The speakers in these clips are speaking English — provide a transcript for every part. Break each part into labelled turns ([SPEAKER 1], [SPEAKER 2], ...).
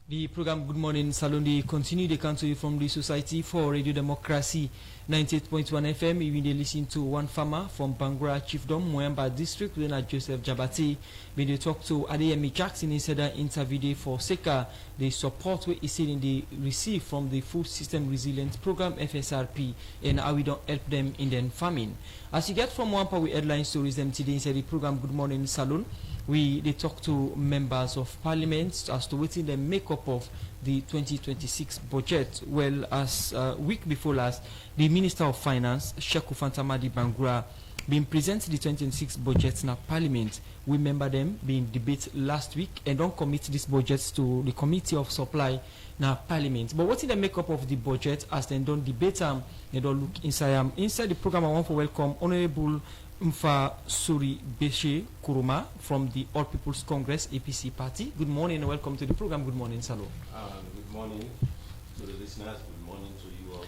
[SPEAKER 1] The program Good Morning Salon continue. They come to you from the Society for Radio Democracy 98.1 FM. Even they listen to one farmer from Bangra Chiefdom, Moyamba District, then Joseph Jabati. When they talk to Adeyemi Jackson inside an interview for Seka, the support we is in the receive from the Food System Resilience Program FSRP and how we don't help them in their farming. As you get from Unpha with headline stories them today inside the program Good Morning Salon. They talk to members of parliament as to what they make up of the 2026 budget. Well, as week before last, the Minister of Finance, Sheku Fantamadi Bangra, been presenting the 2026 budget in parliament. We remember them being debated last week and don't commit these budgets to the Committee of Supply now parliament. But what is the makeup of the budget as they don't debate them? They don't look inside. Inside the program, I want to welcome Honorable Unpha Sorie Koroma from the All People's Congress APC party. Good morning and welcome to the program. Good morning, Sellu.
[SPEAKER 2] Good morning to the listeners. Good morning to you all,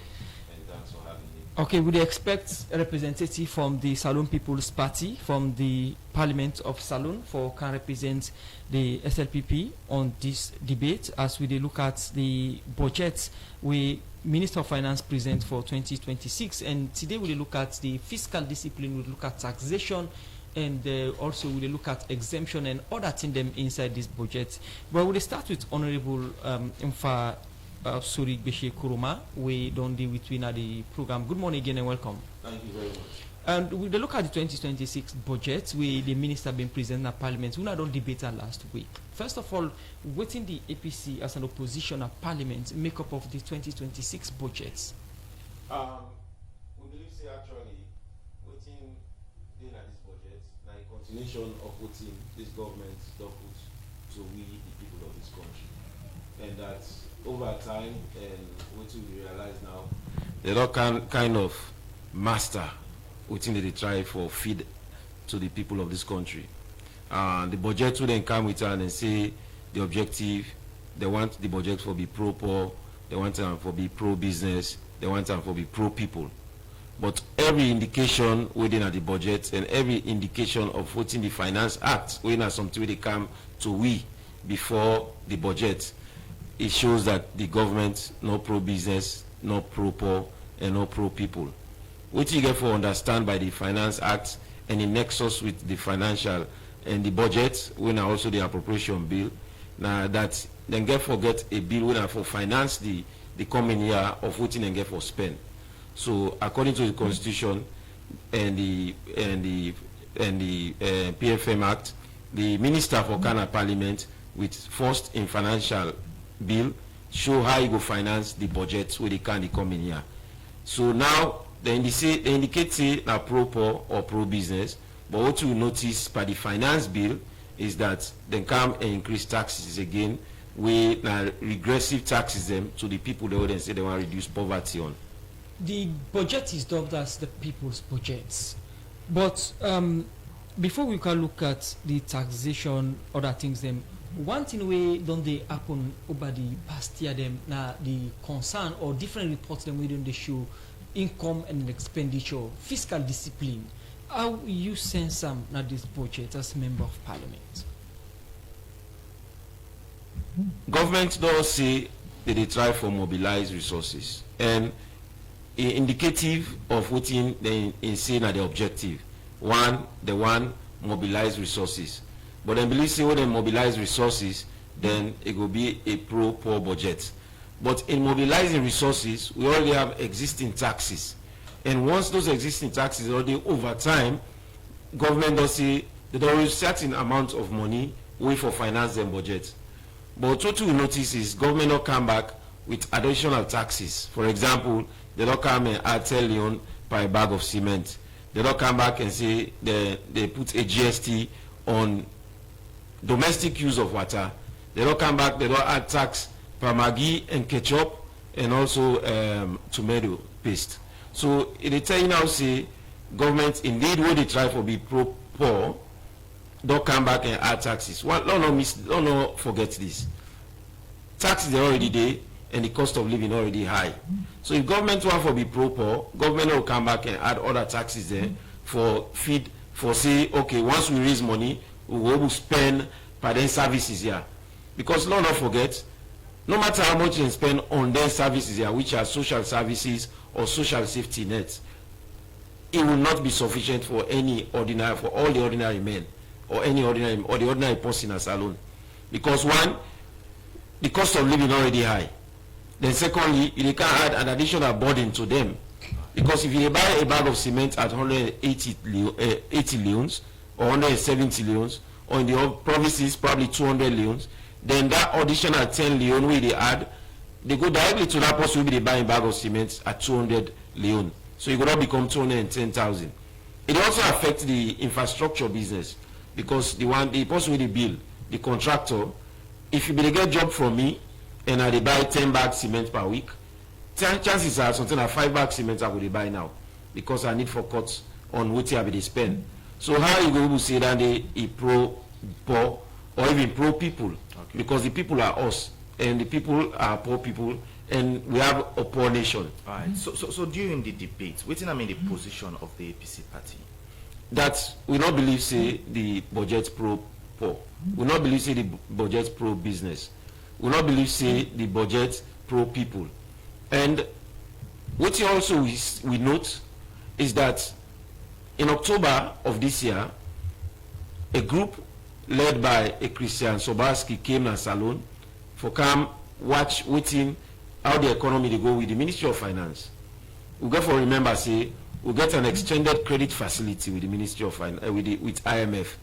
[SPEAKER 2] and thanks for having me.
[SPEAKER 1] Okay, we expect a representative from the Salon People's Party from the Parliament of Salon for can represent the SLPP on this debate as we look at the budget we Minister of Finance present for 2026, and today we look at the fiscal discipline, we look at taxation, and also we look at exemption and other things them inside this budget. But we'll start with Honorable Unpha Sorie Koroma. We don't deal with the program. Good morning again and welcome.
[SPEAKER 2] Thank you very much.
[SPEAKER 1] And we look at the 2026 budget, where the minister been present at Parliament. We don't debate that last week. First of all, what in the APC as an opposition at Parliament make up of the 2026 budgets?
[SPEAKER 2] We believe say actually waiting in at this budget, like continuation of waiting this government does put to we the people of this country, and that over time and what we realize now, they don't kind of master waiting they try for feed to the people of this country. The budget will then come with and say the objective, they want the budget for be pro-poor, they want them for be pro-business, they want them for be pro-people. But every indication within the budget and every indication of what's in the Finance Act, when something they come to we before the budget, it shows that the government no pro-business, no pro-poor, and no pro-people. What you get for understand by the Finance Act and in nexus with the financial and the budget, when also the appropriation bill, now that then get a bill when for finance the coming year of what then get for spend. So according to the Constitution and the PFM Act, the Minister for Ghana Parliament with first in financial bill show how you go finance the budget where they can the coming year. So now they indicate say na pro-poor or pro-business, but what you notice by the finance bill is that they come and increase taxes again, we regressive taxes them to the people they would say they want to reduce poverty on.
[SPEAKER 1] The budget is dubbed as the people's budget, but before we can look at the taxation, other things them, one thing we don't they happen over the past year them now the concern or different reports them within the show income and expenditure, fiscal discipline. How you sense some at this budget as member of Parliament?
[SPEAKER 2] Government does say that they try for mobilize resources and indicative of what they say na the objective. The one mobilize resources. But then believe say when they mobilize resources, then it will be a pro-poor budget. But in mobilizing resources, we already have existing taxes. And once those existing taxes already over time, government does say that there is certain amount of money way for finance and budget. But what we notice is government will come back with additional taxes. For example, they don't come and add 10 million per bag of cement. They don't come back and say they put a GST on domestic use of water. They don't come back, they don't add tax per Maggi and ketchup and also tomato paste. So they tell you now say government indeed when they try for be pro-poor, don't come back and add taxes. Don't forget this. Taxes are already there and the cost of living already high. So if government want for be pro-poor, government will come back and add other taxes there for feed, for say, okay, once we raise money, we will spend per then services here. Because not forget, no matter how much they spend on their services here, which are social services or social safety nets, it will not be sufficient for all the ordinary men or the ordinary person as alone. Because one, the cost of living already high. Then secondly, you can add an additional burden to them. Because if you buy a bag of cement at 180 leons or 170 leons, or in the other provinces probably 200 leons, then that additional 10 leon we they add, they go directly to that person who be buying a bag of cement at 200 leon. So it could not become 210,000. It also affects the infrastructure business, because the person with the bill, the contractor, if you be get job from me and I buy 10 bags cement per week, chances are something like 5 bags cement I will buy now, because I need for cuts on what I will spend. So how you go to say that they pro poor or even pro people? Okay. Because the people are us and the people are poor people, and we have a poor nation.
[SPEAKER 3] All right. So during the debate, what's the position of the APC party?
[SPEAKER 2] That we not believe say the budget pro poor. We not believe say the budget pro business. We not believe say the budget pro people. And what also we note is that in October of this year, a group led by a Christian Sobarski came to Salon for come watch waiting how the economy they go with the Ministry of Finance. We got to remember say we get an extended credit facility with the Ministry of Finance with IMF.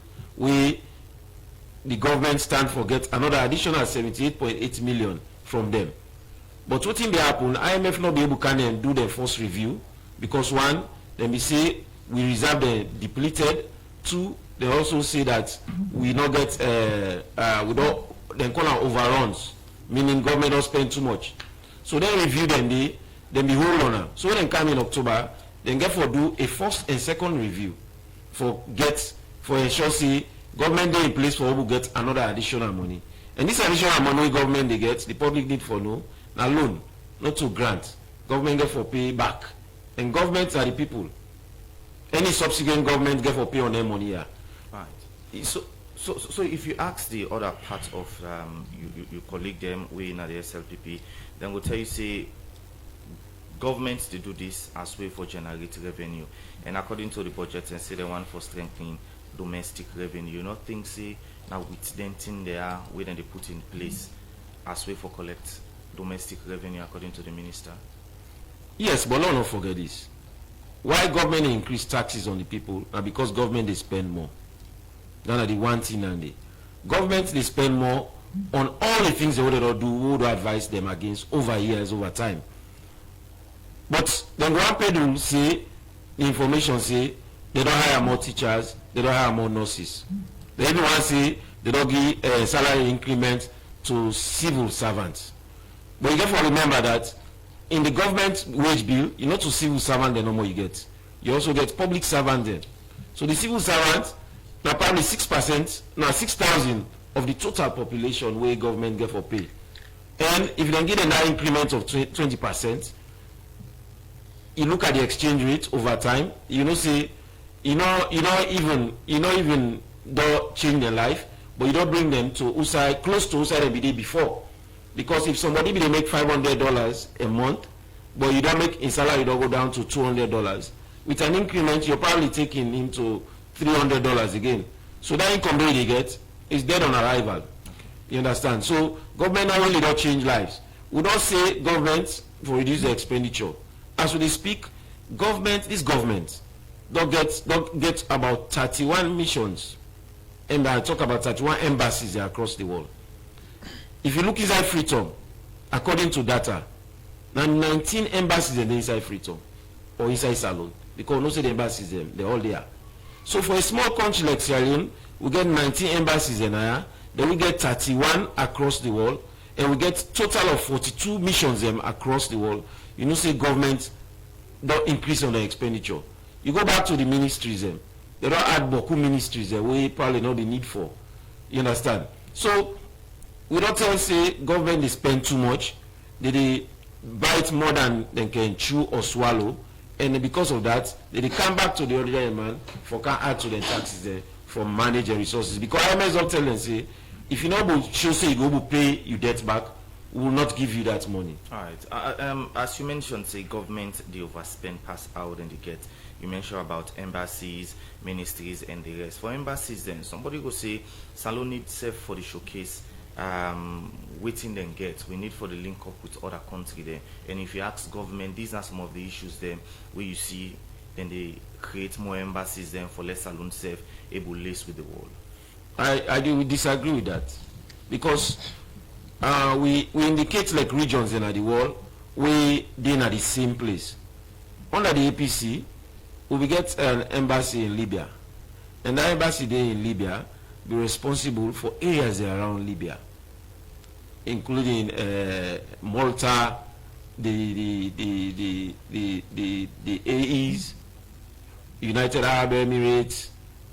[SPEAKER 2] The government stand for get another additional 78.8 million from them. But what thing they happen, IMF not be able to do their first review, because one, then we say we reserve the depleted. Two, they also say that we not get we don't then call them overruns, meaning government don't spend too much. So they review them, then be hold on them. So when they come in October, then get for do a first and second review for ensure say government they in place for who get another additional money. And this additional money government they get, the public need for no, now loan, not to grant. Government get for pay back. And governments are the people. Any subsequent government get for pay on their money here.
[SPEAKER 3] Right. So if you ask the other part of you colleague them we in the SLPP, then will tell you say governments they do this as way for generating revenue. And according to the budget and say they want for strengthening domestic revenue. You not think say now with denting there where then they put in place as way for collect domestic revenue according to the minister?
[SPEAKER 2] Yes, but don't forget this. Why government increase taxes on the people? And because government they spend more. That's the one thing, and the government they spend more on all the things they would do, who would advise them against over years, over time. But then grandpa say the information say they don't hire more teachers, they don't hire more nurses. They even want to say they don't give salary increment to civil servants. But you have to remember that in the government wage bill, you know, to civil servant the no more you get. You also get public servant there. So the civil servant now probably 6%, now 6,000 of the total population where government get for pay. And if you don't get an increment of 20%, you look at the exchange rate over time, you know say you not even don't change their life, but you don't bring them to outside close to outside every day before. Because if somebody they make $500 a month, but you don't make in salary, you don't go down to $200. With an increment, you're probably taking into $300 again. So that income they get is dead on arrival. Okay. You understand? So government not only don't change lives. We don't say government for reduce the expenditure. As we speak, this government don't get about 31 missions, and I talk about 31 embassies across the world. If you look inside Freetown, according to data, now 19 embassies are inside Freetown or inside Salon, because no say the embassies they're all there. So for a small country like Sierra Leone, we get 19 embassies in there, then we get 31 across the world, and we get total of 42 missions across the world. You know, say government don't increase on the expenditure. You go back to the ministries, they don't add beaucoup ministries we probably know the need for. You understand? So we don't tell say government they spend too much, they bite more than they can chew or swallow, and because of that, they come back to the ordinary man for can add to the taxes from manage the resources. Because IMF don't tell them say if you know show say you go to pay your debt back, we will not give you that money.
[SPEAKER 3] All right. As you mentioned, say government they overspend, pass out, and they get. You mentioned about embassies, ministries, and the rest. For embassies, then somebody go say, Salon needs self for the showcase. Waiting then get. We need for the link up with other country there. And if you ask government, these are some of the issues there where you see. Then they create more embassies then for less Salon self able to lace with the world.
[SPEAKER 2] I do disagree with that, because we indicate like regions in the world we they at the same place. Under the APC, we will get an embassy in Libya, and that embassy there in Libya be responsible for areas around Libya, including Malta, the AEs, United Arab Emirates,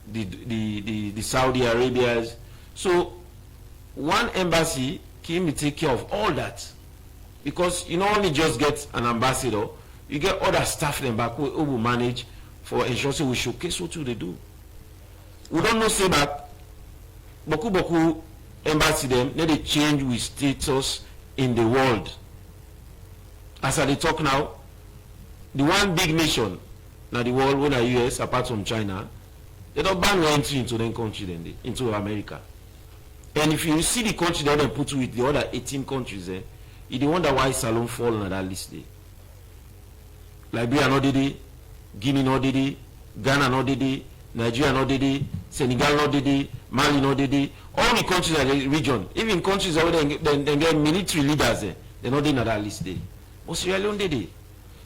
[SPEAKER 2] the Saudi Arabias. So one embassy can take care of all that, because you not only just get an ambassador, you get other staff them back who will manage for ensuring we showcase what they do. We don't know say that boku embassy them then they change with status in the world. As I talk now, the one big nation now the world when the US apart from China, they don't ban entry into them country then into America. And if you see the country that they put with the other 18 countries there, you wonder why Salon fall on that list there. Liberia not did it, Guinea not did it, Ghana not did it, Nigeria not did it, Senegal not did it, Mali not did it. All the countries in the region, even countries that they get military leaders there, they're not in that list there. But Sierra Leone did it.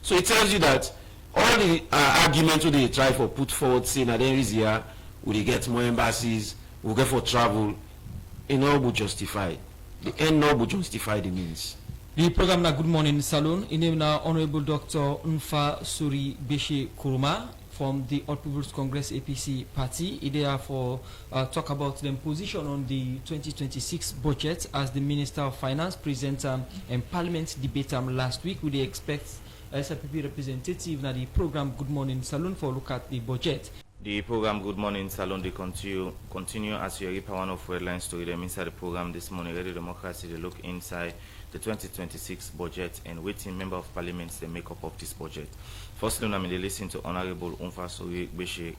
[SPEAKER 2] So it tells you that all the arguments they try for put forward saying that there is here, will they get more embassies, will get for travel, it all will justify. The end all will justify the means.
[SPEAKER 1] The program na Good Morning Salon, in name na Honorable Dr. Unpha Sorie Koroma from the All People's Congress APC party. They are for talk about the position on the 2026 budget as the Minister of Finance present and Parliament debate last week. We expect SLPP representative na the program Good Morning Salon for look at the budget.
[SPEAKER 3] The program Good Morning Salon they continue as you reap one of headline story them inside the program this morning. Radio Democracy they look inside the 2026 budget and waiting member of parliament the makeup of this budget. Firstly, I'm listen to Honorable Unpha Sorie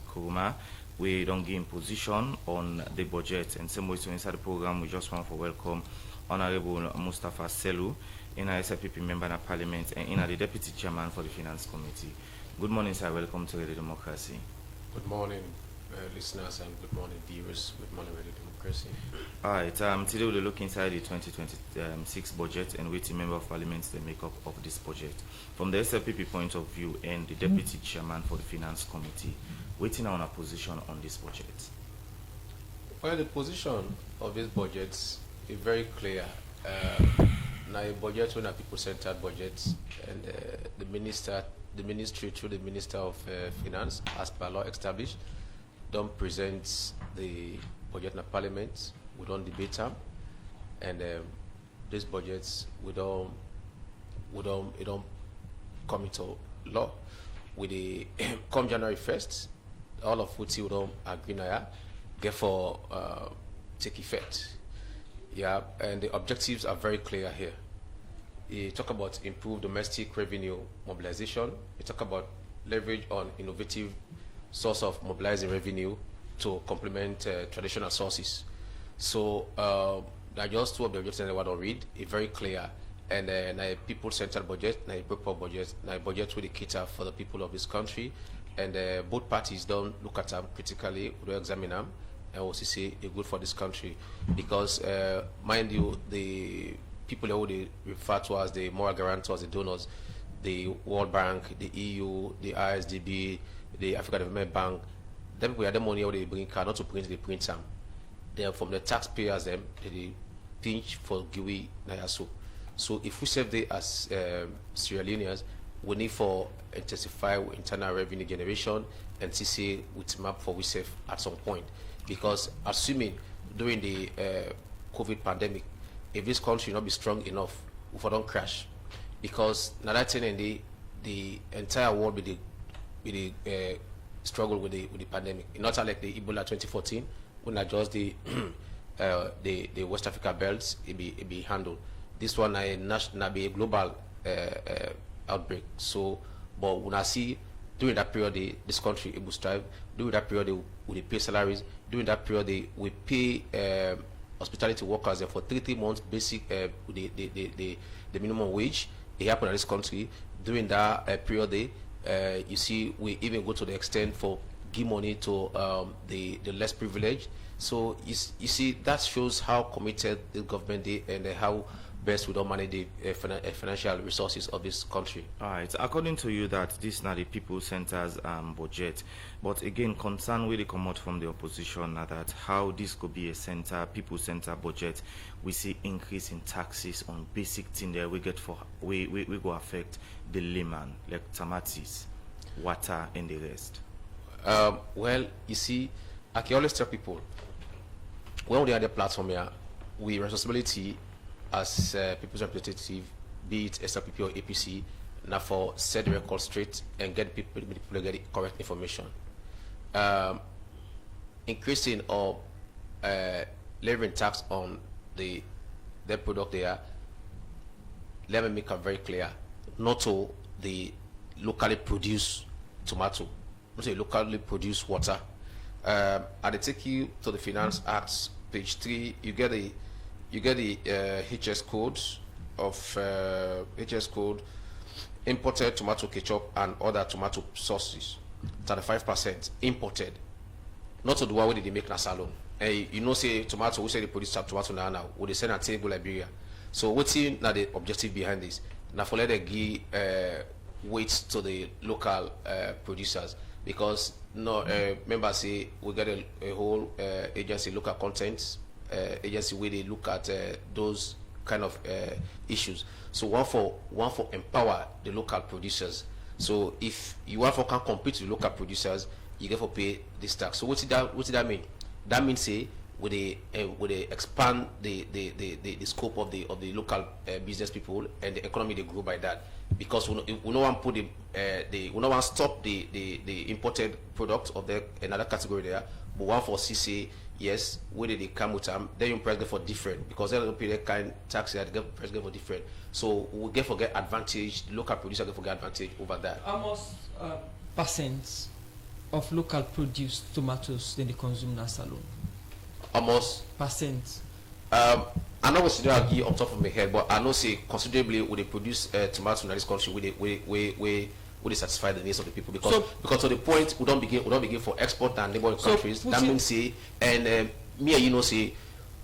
[SPEAKER 3] Koroma. We don't give position on the budget, and same way to inside the program we just want to welcome Honorable Mustapha Sellu, in our SLPP member of parliament and in the deputy chairman for the finance committee. Good morning, sir. Welcome to Radio Democracy.
[SPEAKER 4] Good morning, listeners, and good morning, viewers. Good morning, Radio Democracy.
[SPEAKER 3] All right. Today we'll look inside the 2026 budget and waiting member of parliament the makeup of this budget. From the SLPP point of view and the deputy chairman for the finance committee, waiting on a position on this budget.
[SPEAKER 4] Well, the position of this budget is very clear. Now, a budget when a people-centered budget, and the ministry through the Minister of Finance, as per law established, don't present the budget in the parliament. We don't debate them, and these budgets it don't come into law. With the come January 1st, all of which we don't agree now, therefore take effect. Yeah, and the objectives are very clear here. You talk about improved domestic revenue mobilization. You talk about leverage on innovative source of mobilizing revenue to complement traditional sources. So there are just two of the objectives that I want to read. It's very clear. And a people-centered budget, a proper budget, a budget with a cater for the people of this country. And both parties don't look at them critically, we don't examine them, and also say it's good for this country. Because, mind you, the people who they refer to as the moral guarantors, the donors, the World Bank, the EU, the ISDB, the African Development Bank, them we have the money how they bring card, not to print, they print them. Then from the taxpayers, them they pinch for GUI Nayasu. So if we serve the as Sierra Leoneans, we need for intensify internal revenue generation and CCA with map for we save at some point. Because assuming during the COVID pandemic, if this country not be strong enough, we don't crash. Because now that time the entire world with the struggle with the pandemic. It's not like the Ebola 2014 when I just the West Africa belts it be handled. this one a national, be a global outbreak. So, but when I see during that period, this country it will strive. During that period, we pay salaries. During that period, we pay hospitality workers for 3 months basic the minimum wage. It happened in this country. During that period, you see, we even go to the extent for give money to the less privileged. So you see, that shows how committed the government is and how best we don't manage the financial resources of this country.
[SPEAKER 3] All right. According to you, that this now the people centers budget, but again, concern really come out from the opposition that how this could be a people center budget. We see increase in taxes on basic thing there. We go affect the layman like tomatoes, water, and the rest.
[SPEAKER 4] Well, you see, I can always tell people when we are the platform here, we responsibility as people's representative, be it SLPP or APC, now for set the record straight and get people to get the correct information. Increasing or levying tax on their product there, let me make it very clear, not to the locally produced tomato, not to locally produced water. I take you to the Finance Act, page 3. You get the HS codes of HS code, imported tomato ketchup and other tomato sauces, 35% imported. Not to the one where they make na salon. You know, say tomato, we say they produce tomato now, we they send a table Liberia. So what's now the objective behind this? Now for let them give weight to the local producers, because members say we got a whole agency local content agency where they look at those kind of issues. So one for empower the local producers. So if you want for can compete with the local producers, you get to pay this tax. So what did that mean? That means say would they expand the scope of the local business people and the economy they grow by that, because we no one put we no one stop the imported product of another category there, but one for CC. Yes, where they come with them, then you price get for different, because they don't pay that kind of tax that get price get for different. So we get forget advantage, local producer get forget advantage over that.
[SPEAKER 1] Almost percent of local produced tomatoes then they consume in salon.
[SPEAKER 4] Almost
[SPEAKER 1] percent.
[SPEAKER 4] I know we should agree on top of my head, but I know say considerably would they produce tomatoes in this country would they satisfy the needs of the people, because to the point we don't begin for export and neighboring countries. That means say, and me and you know say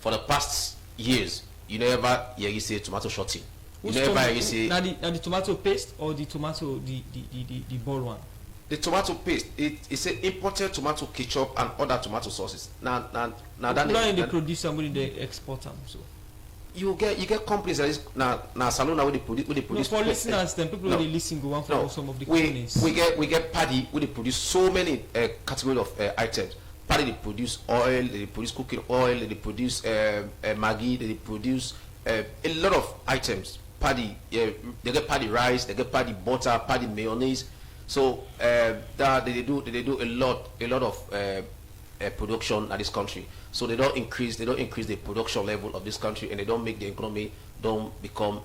[SPEAKER 4] for the past years you never hear you say tomato shorting. You never hear you say
[SPEAKER 1] the tomato paste or the tomato the ball one.
[SPEAKER 4] The tomato paste, it's a imported tomato ketchup and other tomato sauces. Now that
[SPEAKER 1] they produce and when they export them. So
[SPEAKER 4] you get companies that is now salon where they produce.
[SPEAKER 1] No, for listeners, then people really listen go on for some of the companies.
[SPEAKER 4] We get paddy where they produce so many categories of items. Paddy they produce oil, they produce cooking oil, they produce Maggi, they produce a lot of items. Paddy, they get paddy rice, they get paddy butter, paddy mayonnaise. So that they do a lot of production at this country. So they don't increase the production level of this country, and they don't make the economy don't become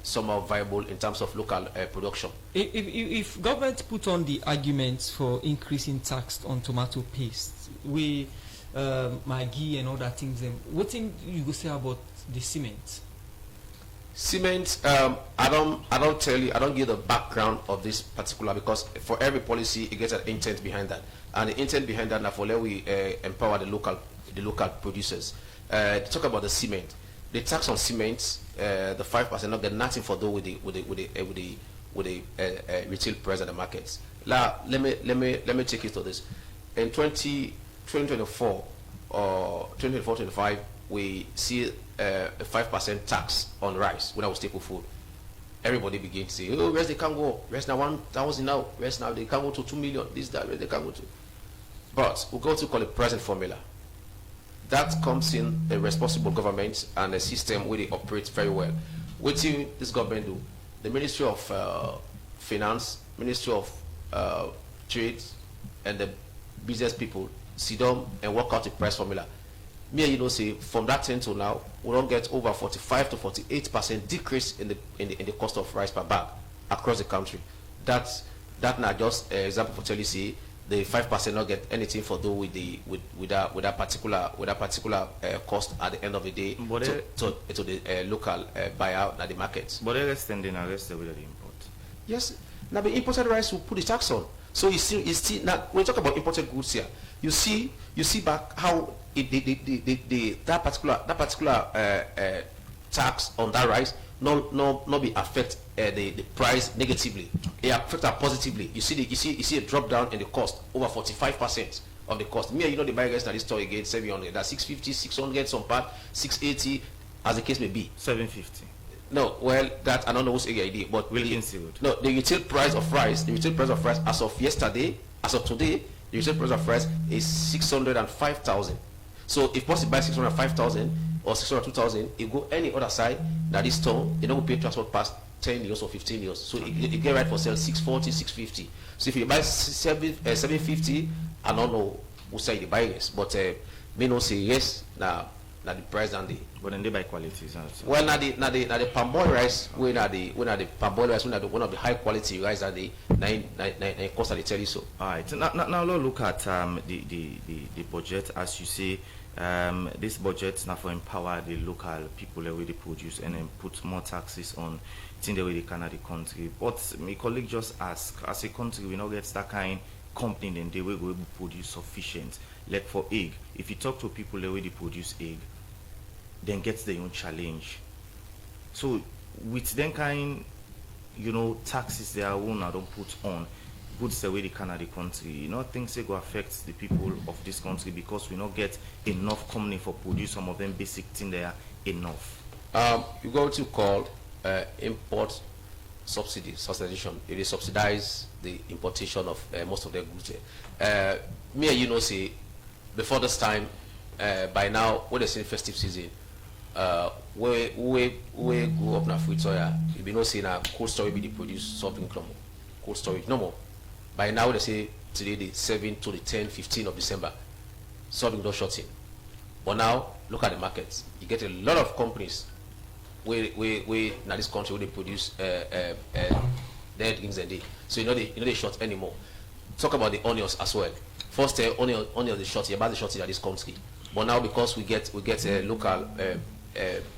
[SPEAKER 4] somehow viable in terms of local production.
[SPEAKER 1] If government put on the arguments for increasing tax on tomato paste, we Maggi and other things, what thing you go say about the cement?
[SPEAKER 4] Cement, I don't tell you, I don't give the background of this particular, because for every policy it gets an intent behind that, and the intent behind that now for let we empower the local producers. Talk about the cement, the tax on cement, the 5% not get nothing for those with the retail price at the markets. Now let me take you to this. In 2024 or 2024-25, we see a 5% tax on rice when I was staple food. Everybody begin to say, oh, where's they can go? Where's now 1,000 now? Where's now they can go to 2 million? This, that, where they can go to? But we go to call it present formula. That comes in a responsible government and a system where they operate very well. What do this government do? The Ministry of Finance, Ministry of Trade, and the business people sit down and work out a price formula. me, you know, say from that time to now, we don't get over 45 to 48% decrease in the cost of rice per bag across the country. That's not just an example for tell you see the 5% not get anything for do with that particular cost at the end of the day to the local buyer at the markets.
[SPEAKER 3] But they're extending arrest with the import.
[SPEAKER 4] Yes, now the imported rice will put the tax on. So you see now when you talk about imported goods here, you see back how that particular tax on that rice not be affect the price negatively. It affect that positively. You see a drop down in the cost over 45% of the cost. Me, you know, the buyer gets at this store again 700, that's 650, 600, some part 680, as the case may be.
[SPEAKER 3] 750.
[SPEAKER 4] No, well, that I don't know what's AID, but no, the retail price of rice as of yesterday, as of today, the retail price of rice is 605,000. So if possible buy 605,000 or 602,000, it go any other side that is store, they don't pay transport past 10 years or 15 years. So it get right for sale 640, 650. So if you buy 750, I don't know who say the buyers, but me no say yes now. The price and the
[SPEAKER 3] but then they buy qualities also.
[SPEAKER 4] Well, now the palm boil rice, one of the high quality rice that the cost that they tell you so.
[SPEAKER 3] All right. Now look at the budget, as you say. This budget now for empower the local people the way they produce and then put more taxes on the way they can at the country. But my colleague just asked, as a country we not get that kind company then they will go able to produce sufficient. Like for egg, if you talk to people the way they produce egg, then gets their own challenge. So with them kind, you know, taxes their own I don't put on goods the way they can at the country, you know, things they go affect the people of this country because we not get enough company for produce some of them basic thing there enough.
[SPEAKER 4] You go to call import subsidization. It is subsidize the importation of most of their goods. Me, you know, say before this time, by now when they say festive season, we go up na fruit soya. You be no say na cold storage be the produce something cold storage no more. By now they say today the 7 to the 10, 15 of December, something don't short in. But now look at the markets. You get a lot of companies where now this country where they produce dead things a day. So you know they short anymore. Talk about the onions as well. First onion the short, you buy the short in this country. But now because we get local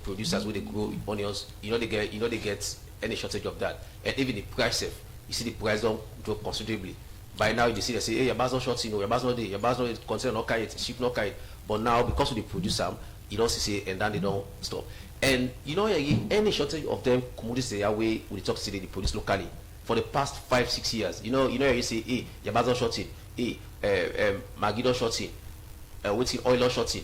[SPEAKER 4] producers where they grow onions, you know they get any shortage of that. And even the price you see the price don't drop considerably. By now you see they say, hey, your bars not short, you know, your bars not consider not carry it, ship not carry it. But now because we produce them, you don't see and then they don't stop. And you know any shortage of them commodities they are way we talk to they produce locally for the past 5-6 years. You know you say, hey, your bars not shorting, hey, Maggi don't shorting, waiting oil not shorting,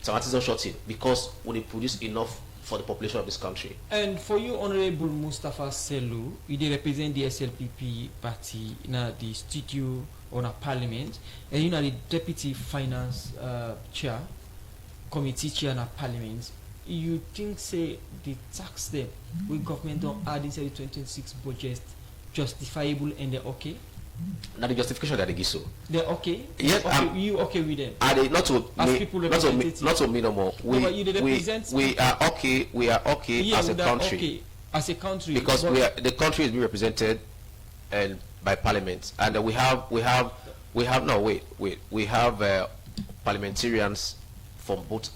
[SPEAKER 4] tomatoes not shorting because we produce enough for the population of this country.
[SPEAKER 1] And for you, Honorable Mustapha Sellu, you represent the SLPP party in the studio on a parliament, and you are the deputy finance chair, committee chair in a parliament. You think say the tax them with government don't add inside the 2026 budget justifiable and they're okay?
[SPEAKER 4] Now the justification that they give so.
[SPEAKER 1] They're okay?
[SPEAKER 4] Yes,
[SPEAKER 1] okay, you okay with them?
[SPEAKER 4] Are they not to
[SPEAKER 1] as
[SPEAKER 4] me,
[SPEAKER 1] people
[SPEAKER 4] not to me no more. We are okay
[SPEAKER 1] yeah,
[SPEAKER 4] as a country.
[SPEAKER 1] Okay as a country
[SPEAKER 4] because the country is being represented and by parliament, and we have parliamentarians from both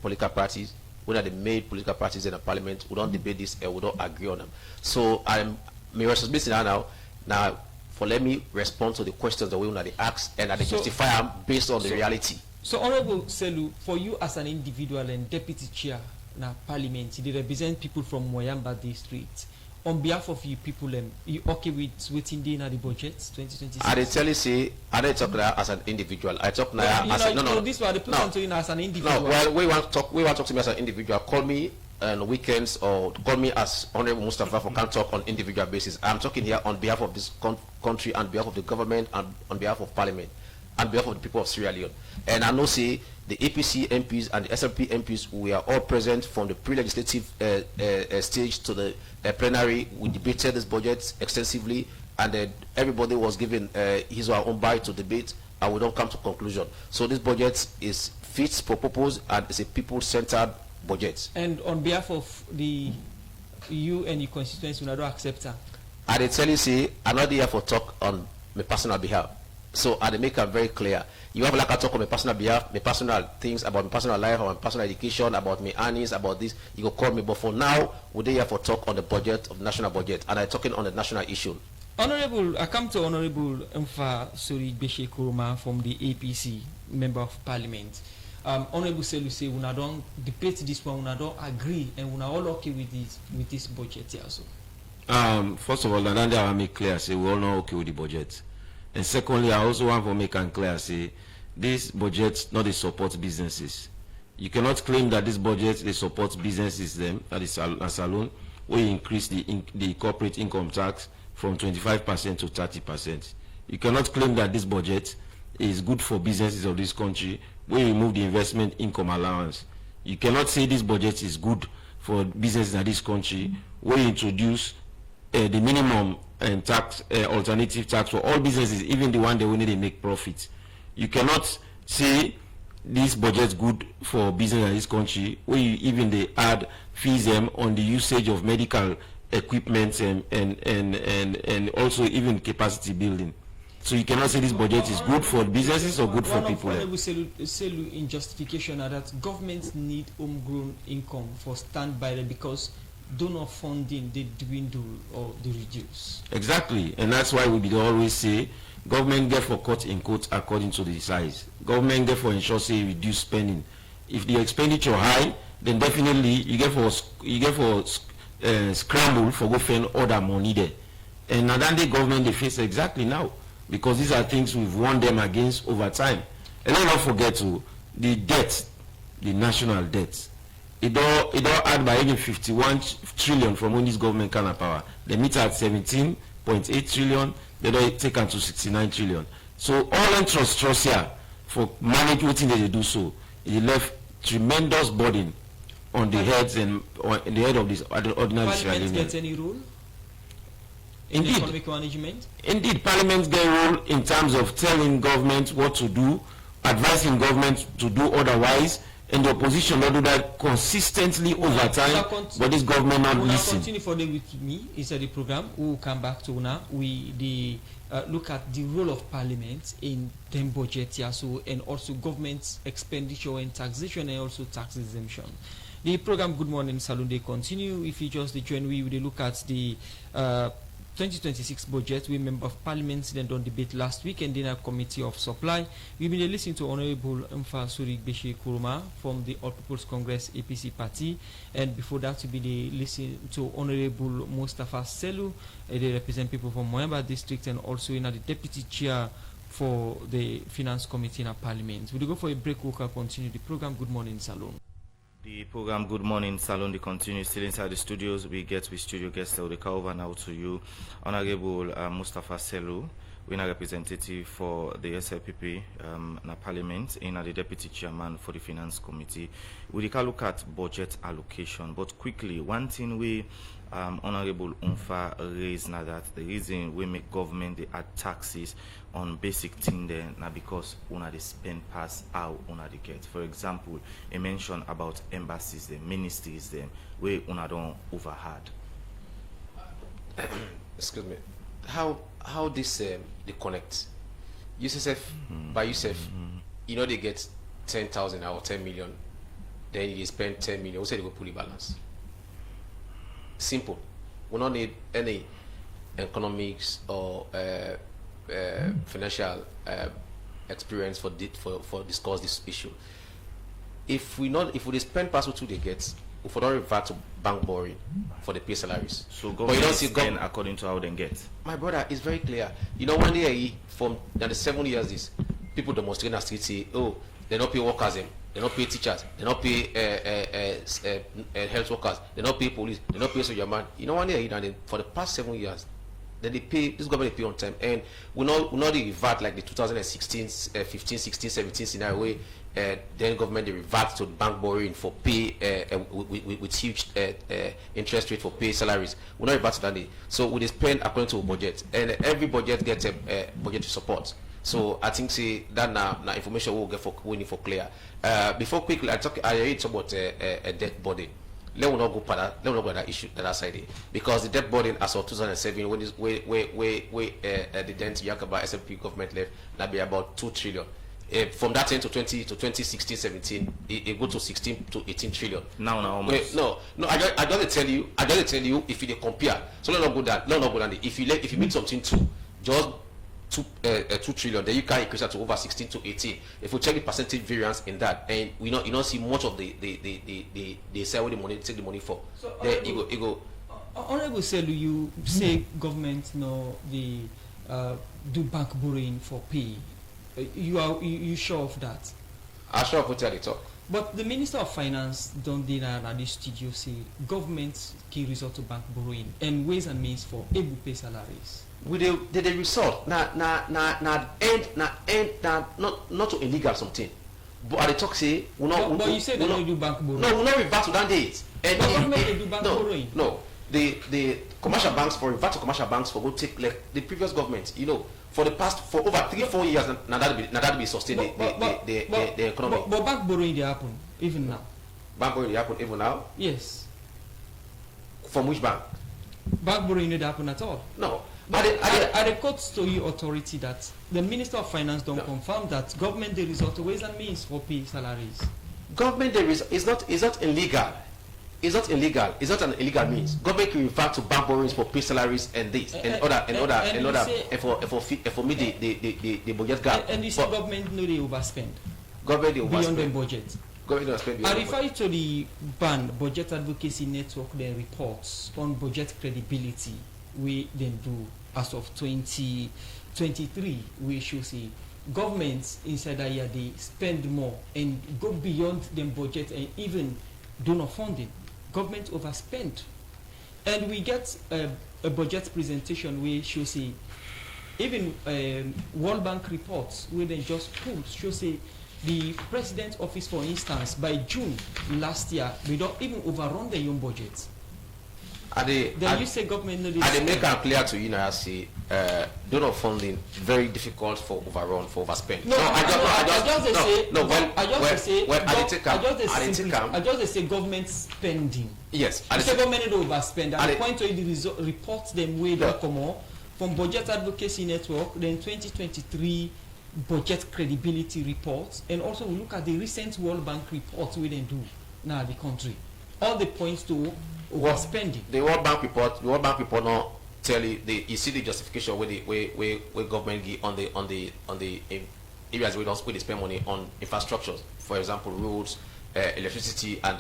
[SPEAKER 4] political parties. When are the main political parties in the parliament, we don't debate this and we don't agree on them. So I'm my responsibility now for let me respond to the questions that we want to ask and that they justify them based on the reality.
[SPEAKER 1] So Honorable Sellu, for you as an individual and deputy chair in parliament, they represent people from Moyamba district. On behalf of you people, you okay with waiting day in the budget 2026?
[SPEAKER 4] I tell you, say, I don't talk now as an individual. I talk now as no.
[SPEAKER 1] This was the person to you as an individual.
[SPEAKER 4] No, well, we want to talk to me as an individual. Call me on weekends or call me as Honorable Mustapha for can talk on individual basis. I'm talking here on behalf of this country, on behalf of the government, and on behalf of parliament, on behalf of the people of Sierra Leone. And I know say the APC MPs and the SLP MPs, we are all present from the pre-legislative stage to the plenary. We debated this budget extensively, and everybody was given his or her own bite to debate and we don't come to conclusion. So this budget is fit for purpose and it's a people-centered budget.
[SPEAKER 1] And on behalf of you and your constituents, you don't accept that?
[SPEAKER 4] I dey tell you, say, I'm not here for talk on my personal behalf. So I dey make it very clear. You have like I talk on my personal behalf, my personal things about my personal life, about my personal education, about my earnings, about this. You go call me, but for now, we're here for talk on the budget of the national budget, and I'm talking on the national issue.
[SPEAKER 1] Honorable, I come to Honorable Unpha Sorie Koroma from the APC, Member of Parliament. Honorable Sellu say, we don't debate this one, we don't agree, and we are all okay with this budget here. So.
[SPEAKER 2] First of all, I want to make clear, say we all not okay with the budget. And secondly, I also want to make it clear, say this budget not support businesses. You cannot claim that this budget they support businesses them, that is a salon, where you increase the corporate income tax from 25% to 30%. You cannot claim that this budget is good for businesses of this country, where you remove the investment income allowance. You cannot say this budget is good for businesses in this country, where you introduce the minimum and tax alternative tax for all businesses, even the one that only they make profit. You cannot say this budget good for business in this country, where you even they add fees on the usage of medical equipment and also even capacity building. So you cannot say this budget is good for businesses or good for people.
[SPEAKER 1] Sellu in justification that governments need homegrown income for standby because donor funding they dwindle or they reduce.
[SPEAKER 2] Exactly, and that's why we always say government therefore cut in quotes according to the size. Government therefore ensure say reduce spending. If the expenditure high, then definitely you get for scramble for go find other money there. And now that the government they face exactly now, because these are things we've warned them against over time. And let's not forget to the debt, the national debt. It all add by even 51 trillion from when this government can have power. They meet at 17.8 trillion, they don't take on to 69 trillion. So all interest here for manage what they do so, it left tremendous burden on the heads and on the head of this ordinary
[SPEAKER 1] Parliament gets any role in economic management? Indeed,
[SPEAKER 2] Parliament get a role in terms of telling government what to do, advising government to do otherwise, and the opposition don't do that consistently over time, but this government not listen.
[SPEAKER 1] Continue for with me inside the program. We will come back to now. We look at the role of Parliament in the budget here, so and also government's expenditure and taxation and also tax exemption. The program Good Morning Salon they continue. If you just join we look at the 2026 budget. We Member of Parliament then done debate last week and then a committee of supply. We've been listening to Honorable Unpha Sorie Koroma from the All People's Congress APC party, and before that we be listening to Honorable Mustapha Sellu, they represent people from Moyamba district and also in the deputy chair for the finance committee in our parliament. We'll go for a break. We'll continue the program. Good morning, Salon.
[SPEAKER 3] The program Good Morning Salon they continue still inside the studios. We get with studio guests. They come over now to you, Honorable Mustapha Sellu, winner representative for the SLPP in Parliament, and the deputy chairman for the finance committee. We can look at budget allocation, but quickly one thing we Honorable Unpha raised now that the reason we make government they add taxes on basic thing there now because una they spend pass how una they get. For example, he mentioned about embassies, the ministries them where una don't overheard.
[SPEAKER 4] Excuse me. How this they connect? USF by USF, you know they get 10,000 or 10 million, then you spend 10 million. We say they go fully balance. Simple. We don't need any economics or financial experience for discuss this issue. If we spend past what they get, if we don't revert to bank borrowing for the pay salaries.
[SPEAKER 3] So government spend according to how they get.
[SPEAKER 4] My brother, it's very clear. You know, one day from the 7 years, this people demonstrate in the street say, oh, they don't pay workers them. They don't pay teachers. They don't pay health workers. They don't pay police. They don't pay soldier man. You know, one day for the past 7 years, then they pay. This government they pay on time, and we not revert like the 2016, 15, 16, 17 scenario where then government they revert to bank borrowing for pay with huge interest rate for pay salaries. We not revert to that day. So we spend according to a budget, and every budget gets a budget to support. So I think say that now information we'll get for we need for clear. Before quickly, I read about a debt burden. Let me not go para. Let me not go that issue that side because the debt burden as of 2007 when the then Yakaba SLPP government left that be about 2 trillion. From that time to 2016, 17, it go to 16 to 18 trillion.
[SPEAKER 3] Now almost.
[SPEAKER 4] No. I just tell you. If you compare, so let not go down. If you make something just 2 trillion, then you can increase that to over 16 to 18. If we check the percentage variance in that, and you don't see much of they sell with the money, take the money for.
[SPEAKER 1] So
[SPEAKER 4] then it go.
[SPEAKER 1] Honorable Sellu, you say government the do bank borrowing for pay. You sure of that?
[SPEAKER 4] I'm sure of what they talk.
[SPEAKER 1] But the Minister of Finance don't deny at this studio say government can resort to bank borrowing and ways and means for able pay salaries.
[SPEAKER 4] With the result not to illegal something. But at the talk say we not.
[SPEAKER 1] But you said they don't do bank borrowing.
[SPEAKER 4] No, we not revert to that date.
[SPEAKER 1] And government they do bank borrowing.
[SPEAKER 4] No, the commercial banks for revert to commercial banks for go take like the previous government. For over 3-4 years, now that be sustain the economy.
[SPEAKER 1] But bank borrowing they happen even now.
[SPEAKER 4] Bank borrowing they happen even now.
[SPEAKER 1] Yes.
[SPEAKER 4] From which bank?
[SPEAKER 1] Bank borrowing didn't happen at all.
[SPEAKER 4] No.
[SPEAKER 1] Are the courts to you authority that the Minister of Finance don't confirm that government they resort to ways and means for pay salaries?
[SPEAKER 4] Government there is not illegal. It's not illegal. It's not an illegal means. Government can refer to bank borrowings for pay salaries and this and for me the budget gap.
[SPEAKER 1] And you say government know they overspend.
[SPEAKER 4] Government they overspend
[SPEAKER 1] beyond the budget.
[SPEAKER 4] Government overspend.
[SPEAKER 1] I refer to the Budget Advocacy Network. Their reports on budget credibility we then do as of 2023. We should see governments inside that year they spend more and go beyond the budget and even donor funding. Government overspent, and we get a budget presentation where show say even World Bank reports where they just pulled show say the President's office, for instance, by June last year we don't even overrun their own budget. You say government no.
[SPEAKER 4] I make it clear to you now. I say donor funding very difficult for overspend.
[SPEAKER 1] I just say government spending.
[SPEAKER 4] Yes.
[SPEAKER 1] I say government no overspend. I point to the reports them way that come on from Budget Advocacy Network, then 2023 budget credibility reports, and also we look at the recent World Bank reports we then do now the country. All the points to overspending.
[SPEAKER 4] The World Bank report now tell you see the justification where government give on the areas where they spend money on infrastructures, for example roads, electricity and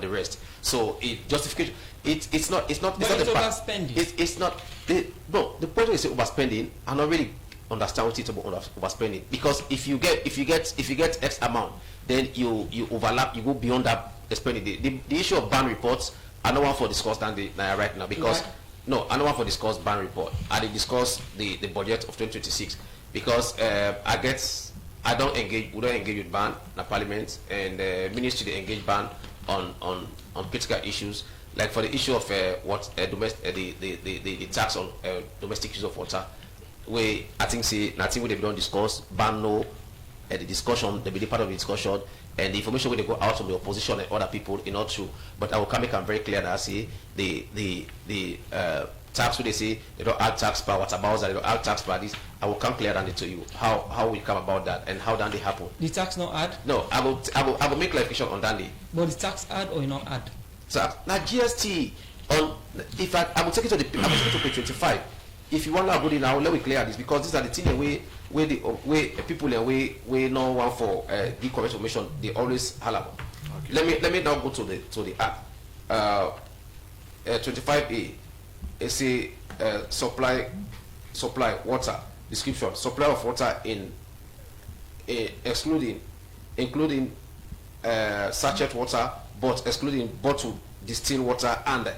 [SPEAKER 4] the rest. So justification it's not
[SPEAKER 1] overspending.
[SPEAKER 4] It's not the point is overspending. I don't really understand what it's about overspending, because if you get X amount, then you overlap, you go beyond that spending. The issue of ban reports, I don't want to discuss that right now, because I don't want to discuss ban report. I did discuss the budget of 2026 because we don't engage with ban in Parliament, and ministry they engage ban on critical issues, like for the issue of the tax on domestic use of water. We I think nothing we don't discuss ban no the discussion, they be part of the discussion, and the information when they go out from the opposition and other people is not true. But I will make it very clear that I say the tax when they say they don't add tax per water bowser, they don't add tax per this. I will come clear on it to you how we come about that and how that they happen.
[SPEAKER 1] The tax not add?
[SPEAKER 4] No, I will make clarification on that.
[SPEAKER 1] But the tax add or not add?
[SPEAKER 4] So now GST on if I will take it to page 25. If you want to go now, let me clear this, because these are the things where people we no want for give correct information, they always holler. Okay. Let me now go to the act. 25A. It's a supply water description. Supply of water including sachet water, but excluding bottled distilled water and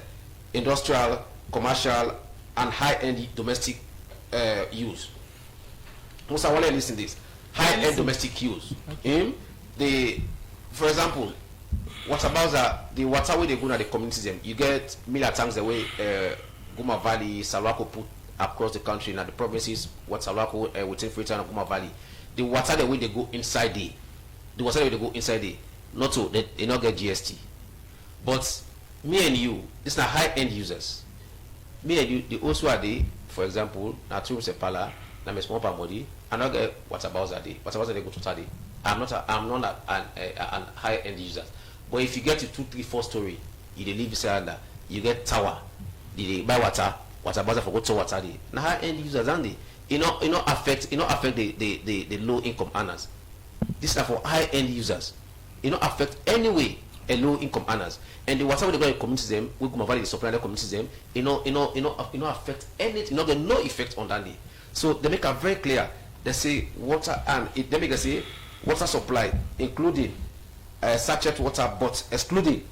[SPEAKER 4] industrial, commercial, and high-end domestic use. Most I want to listen to this. High-end domestic use. Okay. For example, what about the water where they go to the communities? You get miller tanks the way Guma Valley, Salwako put across the country, now the provinces, what's within Freetown and Guma Valley, the water the way they go inside the water the way they go inside not to they not get GST. But me and you, these are high-end users. Me and you, the also are they, for example, now two sepala, now me small pamodi, and not get what about that day. What about that they go to study? I'm not an high-end user. But if you get to 2, 3, 4 story, you live inside under, you get tower, they buy water about for go to water day. Now high-end users and they, you know affect the low income earners. This is for high-end users. Affect anyway a low income earners. And the whatever they go in communities them, we go value the supply the communities them, affect anything, get no effect on that day. So they make it very clear. They say water and they make say water supply, including sachet water, but excluding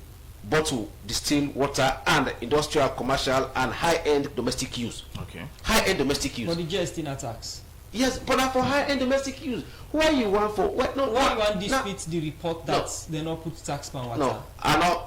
[SPEAKER 4] bottled distilled water and industrial, commercial, and high-end domestic use.
[SPEAKER 3] Okay.
[SPEAKER 4] High-end domestic use.
[SPEAKER 1] For the GST not tax.
[SPEAKER 4] Yes, but for high-end domestic use. Why you want for what? No,
[SPEAKER 1] why you want dispute the report that they not put tax on water?
[SPEAKER 4] No,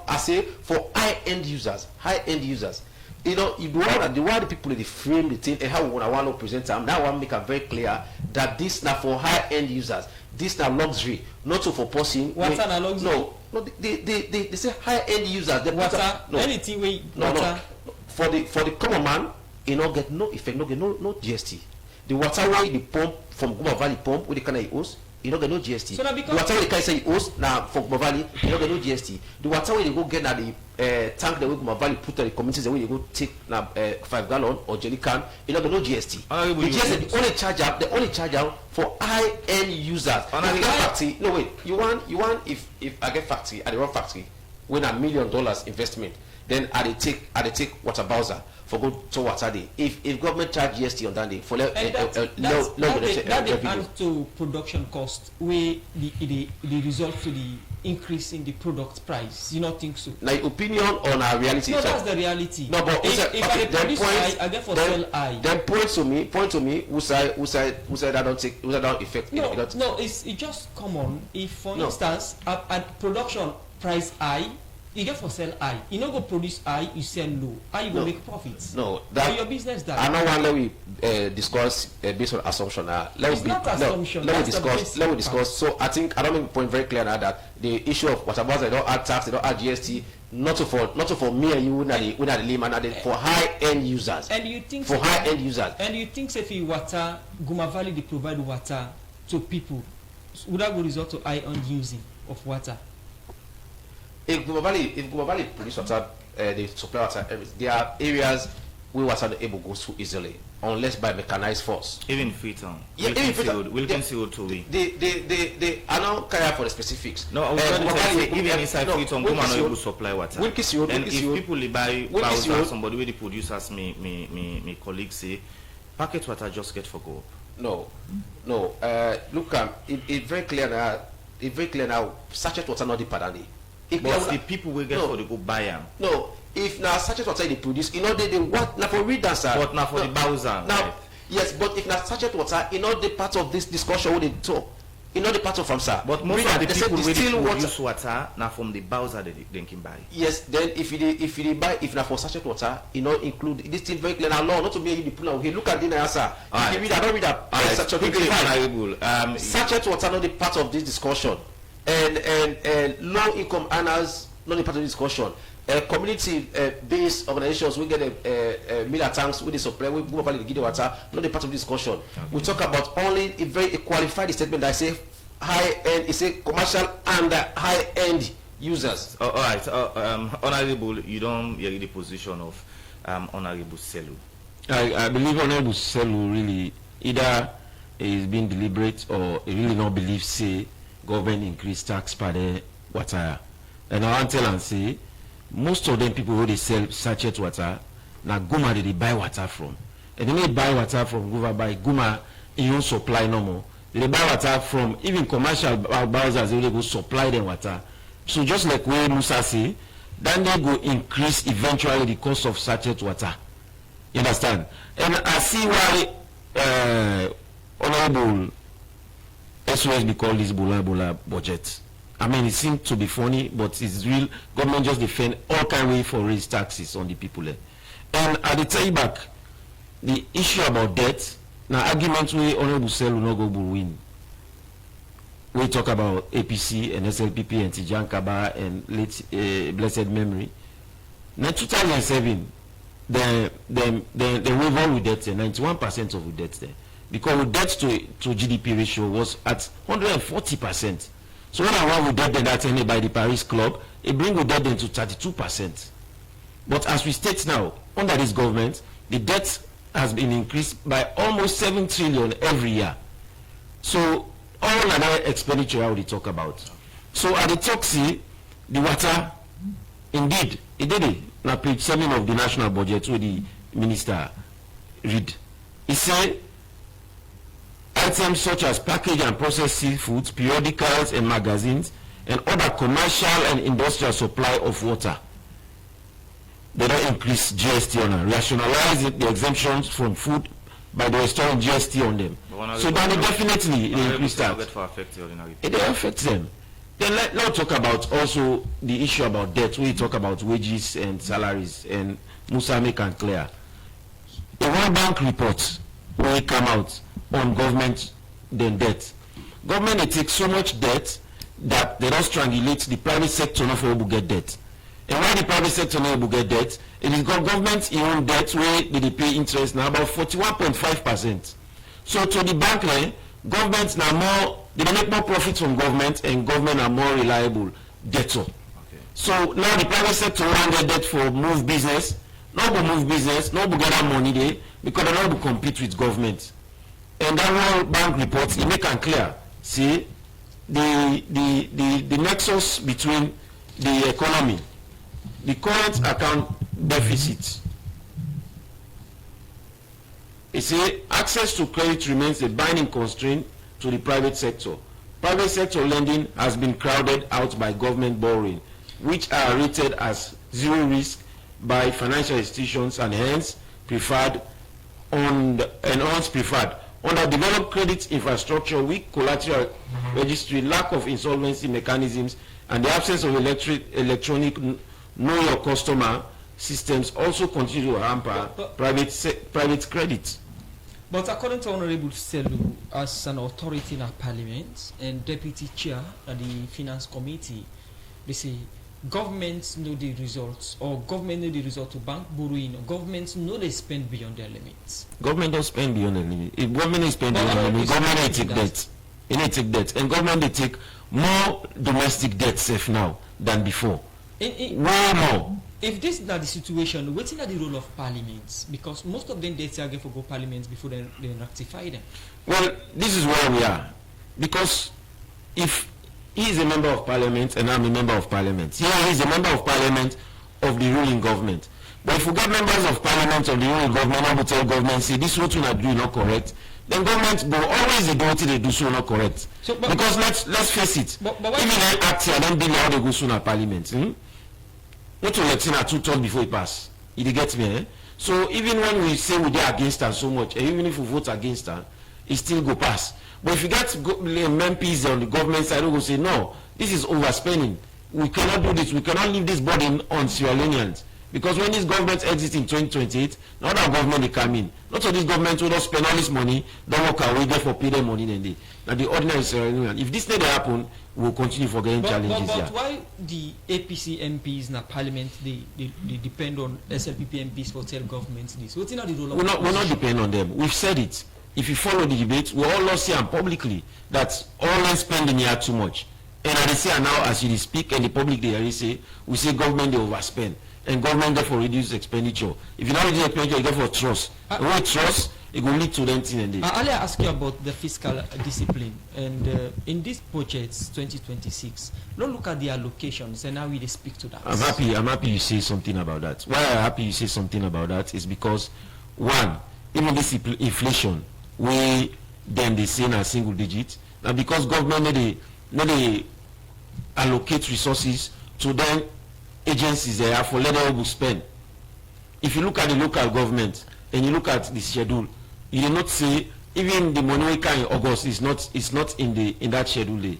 [SPEAKER 4] I say for high-end users. High-end users. The why the people they frame the thing and how I want to present them. That one make it very clear that this now for high-end users. This now luxury, not so for person.
[SPEAKER 1] Water na luxury.
[SPEAKER 4] No, they say high-end users. They
[SPEAKER 1] water, anything we water.
[SPEAKER 4] No. For the common man, get no effect, no GST. The water way the pump from Guma Valley pump with the kind of use, get no GST. So the water way the kind of use now for Guma Valley, get no GST. The water way they go get now the tank the way Guma Valley put on the communities the way they go take now 5 gallon or jelly can, get no GST. The only charge out for high-end users. Factory, no wait, you want if I get factory at the wrong factory, when $1 million investment, then I take water bowser for go to water day. If government charge GST on that day for that
[SPEAKER 1] add to production cost where the result to the increase in the product price. You not think so?
[SPEAKER 4] My opinion on our reality.
[SPEAKER 1] No, that's the reality.
[SPEAKER 4] No, but
[SPEAKER 1] if I produce I get for sell I.
[SPEAKER 4] Then point to me. Who say that don't affect?
[SPEAKER 1] No, it's just common. If for instance at production price I. You get for sell high. You not go produce high, you sell low. How you go make profits?
[SPEAKER 4] No,
[SPEAKER 1] that your business that.
[SPEAKER 4] I know one. Let we discuss based on assumption. Let me discuss. So I think I don't make the point very clear now that the issue of what about they don't add tax, they don't add GST, not for me and you, not the layman, for high end users.
[SPEAKER 1] And you think
[SPEAKER 4] for high end users.
[SPEAKER 1] And you think if you water, Guma Valley they provide water to people, would that go result to high end using of water?
[SPEAKER 4] If Guma Valley produce water, they supply water. There are areas where water not able to go through easily, unless by mechanized force.
[SPEAKER 3] Even Freetown.
[SPEAKER 4] Yeah,
[SPEAKER 3] Wilkin Seal too.
[SPEAKER 4] They are not care for the specifics.
[SPEAKER 3] No, I was going to say even inside Freetown, Guma not able to supply water. And if people buy Bowser, somebody where the producers, me colleagues say, packet water just get for go up.
[SPEAKER 4] No. Look, it's very clear now. It's very clear now. Sachet water not the padani.
[SPEAKER 3] But the people will get for the go buy them.
[SPEAKER 4] No, if now sachet water they produce, they what now for readers, sir.
[SPEAKER 3] But now for the Bowser.
[SPEAKER 4] Now, right. Yes, but if now sachet water, the part of this discussion what they talk, the part of from sir.
[SPEAKER 3] But most of the people will produce water now from the Bowser they can buy.
[SPEAKER 4] Yes, then if they buy now for sachet water, include this thing very clear now. Law not to be the people now. Okay, look at the answer. If you read, I don't read that. Sachet water not the part of this discussion. And low income earners not the part of the discussion. Community based organizations we get a miller tanks with the supply we go about the give water not the part of the discussion. Okay. We talk about only a very qualified statement that say high end, it's a commercial and high end users.
[SPEAKER 3] All right, Honorable, you don't hear the position of Honorable Sellu.
[SPEAKER 2] I believe Honorable Sellu really either is being deliberate or he really not believe say government increase tax per the water. And I want to tell and say most of them people who they sell sachet water now Guma they buy water from. And they may buy water from Guma in your supply no more. They buy water from even commercial bowsers they go supply them water. So just like where Musa say, then they go increase eventually the cost of sachet water. You understand? And I see why Honorable SOS be called this Bola budget. I mean, it seems to be funny, but it's real. Government just defend all kind of way for raise taxes on the people. And at the tell you back, the issue about debt, now argument we Honorable Sellu no go win. We talk about APC and SLPP and Tijan Kaba and late blessed memory. Now 2007, the waiver with debt, 91% of the debt there. Because the debt to GDP ratio was at 140%. So when I want with debt then that's ended by the Paris Club, it brings the debt then to 32%. But as we state now, under this government, the debt has been increased by almost 7 trillion every year. So all other expenditure I already talk about. So at the talk see, the water, indeed, it did it. Now page 7 of the national budget where the minister read. He said, items such as packaged and processed seafoods, periodicals and magazines, and other commercial and industrial supply of water. They don't increase GST on them. Rationalize the exemptions from food by the restoring GST on them. So then definitely they increase that. It affects them. Then let's talk about also the issue about debt. We talk about wages and salaries, and Musa make and clear. A World Bank report will come out on government then debt. Government they take so much debt that they don't strangulate the private sector not for able get debt. And why the private sector not able get debt? It is government own debt where they pay interest now about 41.5%. So to the bank line, government now more they make more profit from government, and government are more reliable debtor. Okay. So now the private sector run their debt for move business, not to move business, not to gather money there because they don't to compete with government. And that World Bank report, it make it clear. See, the nexus between the economy, the current account deficit. It say access to credit remains a binding constraint to the private sector. Private sector lending has been crowded out by government borrowing, which are rated as zero risk by financial institutions and hence preferred preferred. Underdeveloped credit infrastructure, weak collateral registry, lack of insolvency mechanisms, and the absence of electronic know your customer systems also continue to hamper private credit.
[SPEAKER 1] But according to Honorable Sellu, as an authority in our parliament and deputy chair of the finance committee, they say governments know the results, or government know the result to bank borrowing, or governments know they spend beyond their limits.
[SPEAKER 2] Government don't spend beyond their limit. If government is spending beyond their limit, government may take debt. It may take debt. And government they take more domestic debt safe now than before. Way more.
[SPEAKER 1] If this is not the situation, what's not the role of parliaments? Because most of them debts are going to go parliaments before they rectify them.
[SPEAKER 2] Well, this is where we are. Because if he is a member of parliament and I'm a member of parliament, he is a member of parliament of the ruling government. But if we get members of parliament of the ruling government, I will tell government, say this what you are doing not correct, then government will always do what they do so not correct. So, because let's face it, even they act here, then be how they go soon at parliament. Not to let in 2 before it pass. You get me, eh? So even when we say we are against her so much, and even if we vote against her, it still go pass. But if you get MPs on the government side who will say, no, this is overspending. We cannot do this. We cannot leave this burden on Sierra Leoneans. Because when this government exits in 2028, now that government they come in. Not all this government will not spend all this money, don't work away, therefore pay them money then they. Now the ordinary Sierra Leonean. If this never happen, we will continue for getting challenges here.
[SPEAKER 1] But why the APC MPs in the parliament they depend on SLPP MPs for tell governments this? What's not the role of
[SPEAKER 2] we're not depend on them. We've said it. If you follow the debate, we all lost here and publicly that all spending here too much. And I say now as you speak and the public they say, we say government they overspend. And government therefore reduce expenditure. If you don't reduce expenditure, you therefore trust. The way trust, it will lead to them thing.
[SPEAKER 1] I'll ask you about the fiscal discipline. And in this budget 2026, don't look at the allocations and how we speak to that.
[SPEAKER 2] I'm happy you say something about that. Why I'm happy you say something about that is because, one, even this inflation, then they say in a single digit. Now because government they allocate resources to them agencies there for let them spend. If you look at the local government and you look at the schedule, you will not say even the money we can in August is not in that schedule day.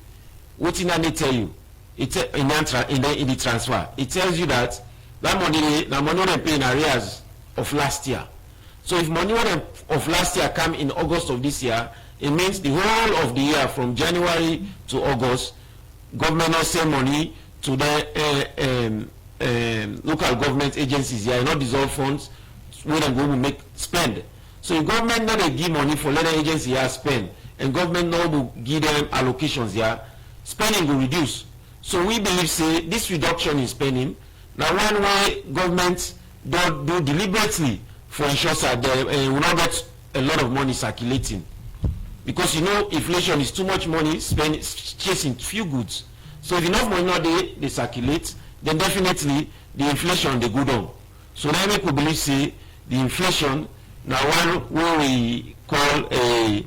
[SPEAKER 2] What did they tell you? In the transfer, it tells you that money they pay in arrears of last year. So if money of last year come in August of this year, it means the whole of the year from January to August, government not send money to the local government agencies here, not dissolve funds where they go to make spend. So if government not give money for let the agency here spend, and government not will give them allocations here, spending will reduce. So we believe say this reduction in spending, now one way government do deliberately for ensure that they will not get a lot of money circulating. Because you know inflation is too much money spent chasing few goods. So if enough money not they circulate, then definitely the inflation they go down. So that make we believe say the inflation now one what we call a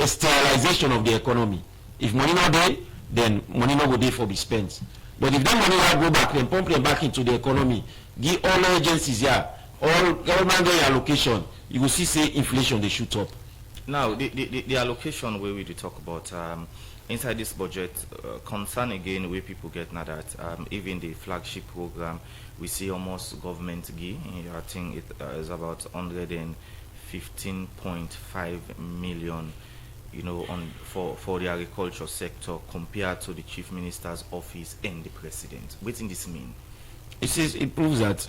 [SPEAKER 2] sterilization of the economy. If money not there, then money not go there for be spent. But if that money will go back, then pump them back into the economy, give all the agencies here, all government get allocation, you will see say inflation they shoot up.
[SPEAKER 3] Now the allocation where we talk about inside this budget, concern again where people get now that even the flagship program we see almost government give, I think it is about 115.5 million, you know, for the agriculture sector compared to the chief minister's office and the president. What does this mean?
[SPEAKER 2] It proves that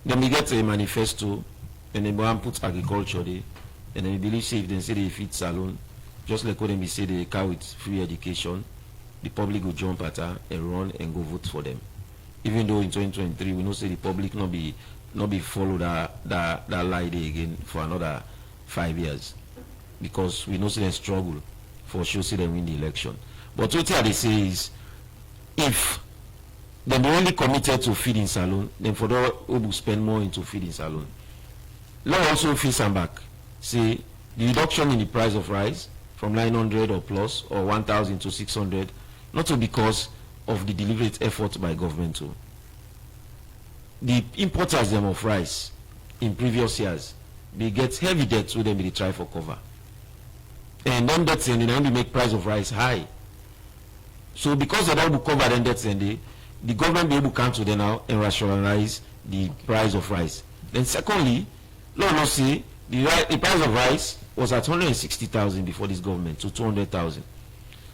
[SPEAKER 2] then we get a manifesto and then one put agriculture there, and then we believe say if they say they feed salon, just like when they say they car with free education, the public will jump at her and run and go vote for them. Even though in 2023 we know say the public not be follow that lie there again for another 5 years, because we know say they struggle for sure say they win the election. But what they say is if they be only committed to feeding salon, then for that we will spend more into feeding salon. Let also face and back say the reduction in the price of rice from 900 or plus or 1,000 to 600, not because of the deliberate effort by government too. The importers them of rice in previous years, they get heavy debts with them they try for cover. And then debts and they make price of rice high. So because they don't cover them debts and the government be able to come to them now and rationalize the price of rice. Then secondly, let us say the price of rice was at 160,000 before this government to 200,000.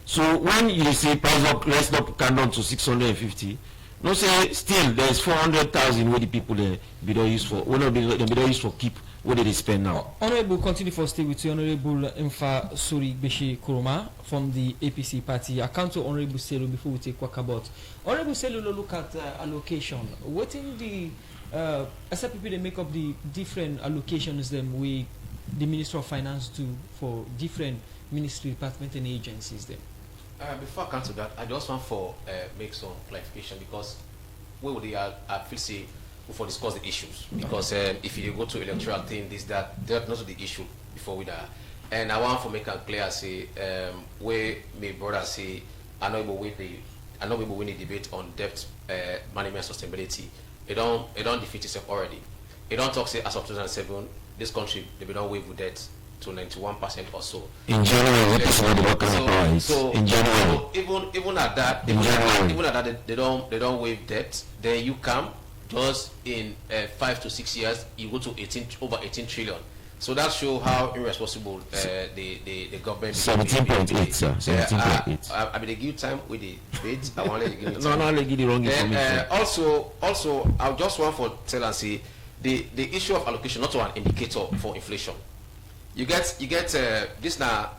[SPEAKER 2] So when you say price up, let's not come down to 650. No say still there's 400,000 where the people there be don't use for. Will not be they don't use for keep what they spend now.
[SPEAKER 1] Honorable, continue for stay with you, Honorable Unpha Sorie Koroma from the APC party. I come to Honorable Sellu before we take work about. Honorable Sellu, look at allocation. What in the SLPP they make up the different allocations them we the Minister of Finance do for different ministry, department and agencies them?
[SPEAKER 4] Before I come to that, I just want for make some clarification, because we would I feel say before discuss the issues, because if you go to electoral thing, this that not the issue before we that, and I want to make it clear say where my brother say I know we win the debate on debt management sustainability. It don't defeat itself already. It don't talk say as of 2007 this country they don't waive with debt to 91% or so.
[SPEAKER 2] In January, in January.
[SPEAKER 4] So even at that, they don't waive debt. Then you come just in 5 to 6 years, you go to over 18 trillion. So that shows how irresponsible the government.
[SPEAKER 2] 17.8, sir. 17.8.
[SPEAKER 4] I mean, they give time with the debate. I want to give it.
[SPEAKER 2] No, they give the wrong information.
[SPEAKER 4] Also, I just want to tell and say the issue of allocation not an indicator for inflation. You get this now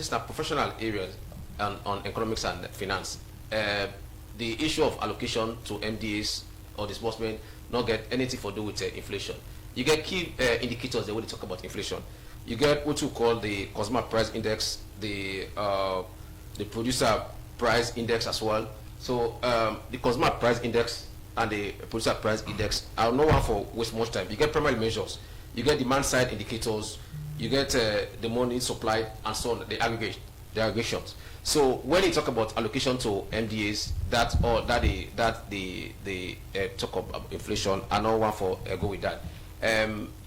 [SPEAKER 4] professional areas on economics and finance. The issue of allocation to MDAs or disbursement not get anything to do with inflation. You get key indicators that when they talk about inflation. You get what you call the consumer price index, the producer price index as well. So the consumer price index and the producer price index are no one for waste much time. You get primary measures. You get demand side indicators. You get the money supply and so on, the aggregations. So when you talk about allocation to MDAs, they talk about inflation. I know one for go with that.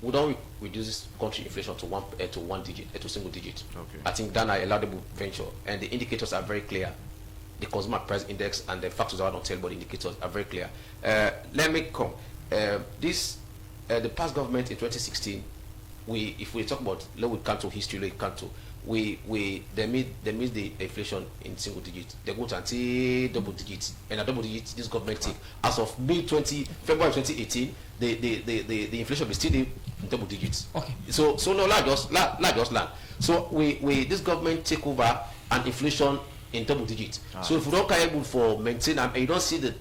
[SPEAKER 4] We don't reduce this country inflation to one digit, to single digit.
[SPEAKER 3] Okay.
[SPEAKER 4] I think that's a laudable venture, and the indicators are very clear. The consumer price index and the factors are not tell, but the indicators are very clear. Let me come. the past government in 2016, if we talk about low Kanto history, low Kanto, they made the inflation in single digits. They go to until double digits, and a double digits this government take. As of February 2018, the inflation is still in double digits.
[SPEAKER 1] Okay.
[SPEAKER 4] So no, like just land. So this government take over and inflation in double digits. So if we don't able for maintain and you don't see the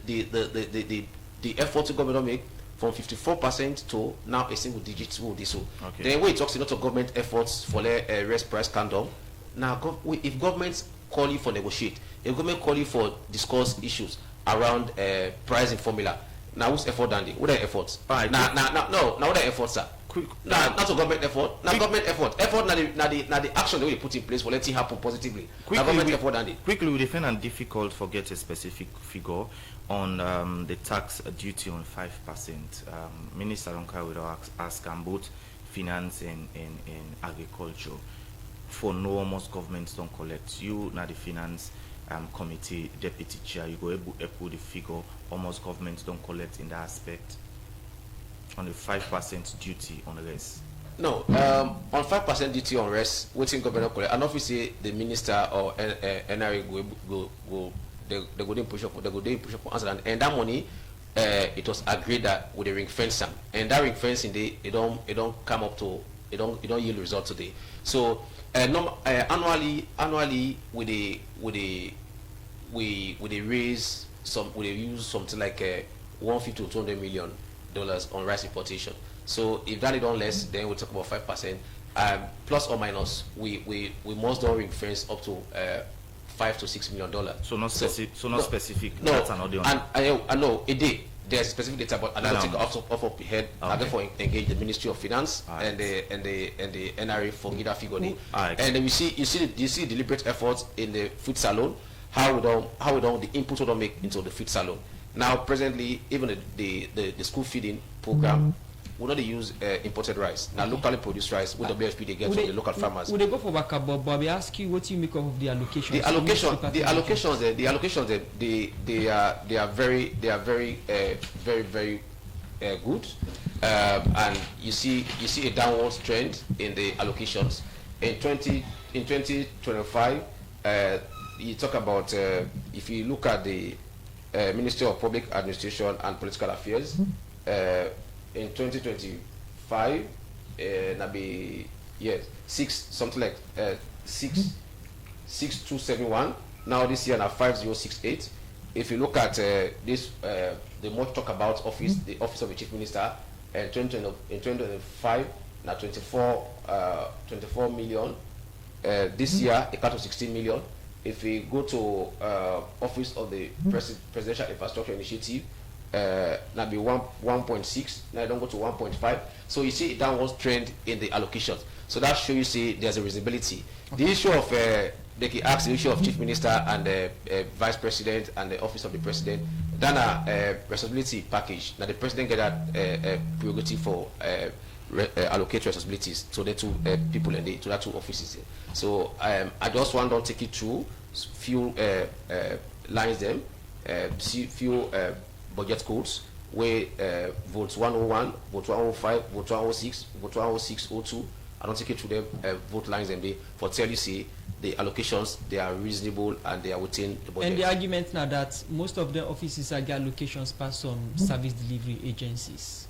[SPEAKER 4] effort the government make from 54% to now a single digit will this.
[SPEAKER 3] Okay.
[SPEAKER 4] Then when it talks a lot of government efforts for the rest price candle. Now if governments call you for negotiate, if government call you for discuss issues around pricing formula, now who's effort than what are efforts?
[SPEAKER 3] Right.
[SPEAKER 4] Now what are efforts are? Not a government effort. Now government effort. Effort now the action they will put in place for letting happen positively. Now government effort than it.
[SPEAKER 3] Quickly, we defend and difficult for get a specific figure on the tax duty on 5%. Minister Unpha will ask both finance and agriculture. For no almost governments don't collect. You now the finance committee deputy chair, you go able to put the figure almost governments don't collect in that aspect on the 5% duty on rest.
[SPEAKER 4] No, on 5% duty on rest, waiting government collect, and obviously the minister or NRA go they go then push up for answer, and that money it was agreed that with the ring fence, and that ring fencing it don't come up to it don't yield result today. So annually we raise some, we use something like 150 to 200 million dollars on rice importation. So if that is done less, then we talk about 5%. Plus or minus, we must don't ring fence up to $5 to $6 million.
[SPEAKER 3] So not specific. So not specific.
[SPEAKER 4] No,
[SPEAKER 3] that's another one.
[SPEAKER 4] And I know it did. There's specific data, but I don't take off of the head.
[SPEAKER 3] Okay.
[SPEAKER 4] I therefore engage the Ministry of Finance and the NRA for either figure.
[SPEAKER 3] Right.
[SPEAKER 4] And then you see deliberate efforts in the food salon. How we don't the input we don't make into the food salon. Now presently, even the school feeding program. We not use imported rice. Now locally produced rice with WFP they get from the local farmers.
[SPEAKER 1] Would they go for backup, but I ask you what you make of the allocations?
[SPEAKER 4] The allocations, they are very good, and you see a downward trend in the allocations. In 2025, you talk about if you look at the Ministry of Public Administration and Political Affairs. In 2025, something like 6271. Now this year now 5068. If you look at this, the much talk about office, the office of the chief minister, in 2025 now 24 million. This year it cut to 16 million. If we go to office of the presidential infrastructure initiative. Now be 1.6. Now I don't go to 1.5. So you see a downward trend in the allocations. So that shows you see there's a visibility. Okay. The issue of they can ask the issue of chief minister and the vice president and the office of the president. Then a responsibility package. Now the president get that prerogative for allocate responsibilities to the two people and to that two offices. So I just want to take it through few lines them, few. Budget codes where votes 101, vote 105, vote 106, vote 106, 02. I don't take it to them vote lines and they for tell you see the allocations they are reasonable and they are within the budget.
[SPEAKER 1] And the argument now that most of the offices are get allocations passed on service delivery agencies.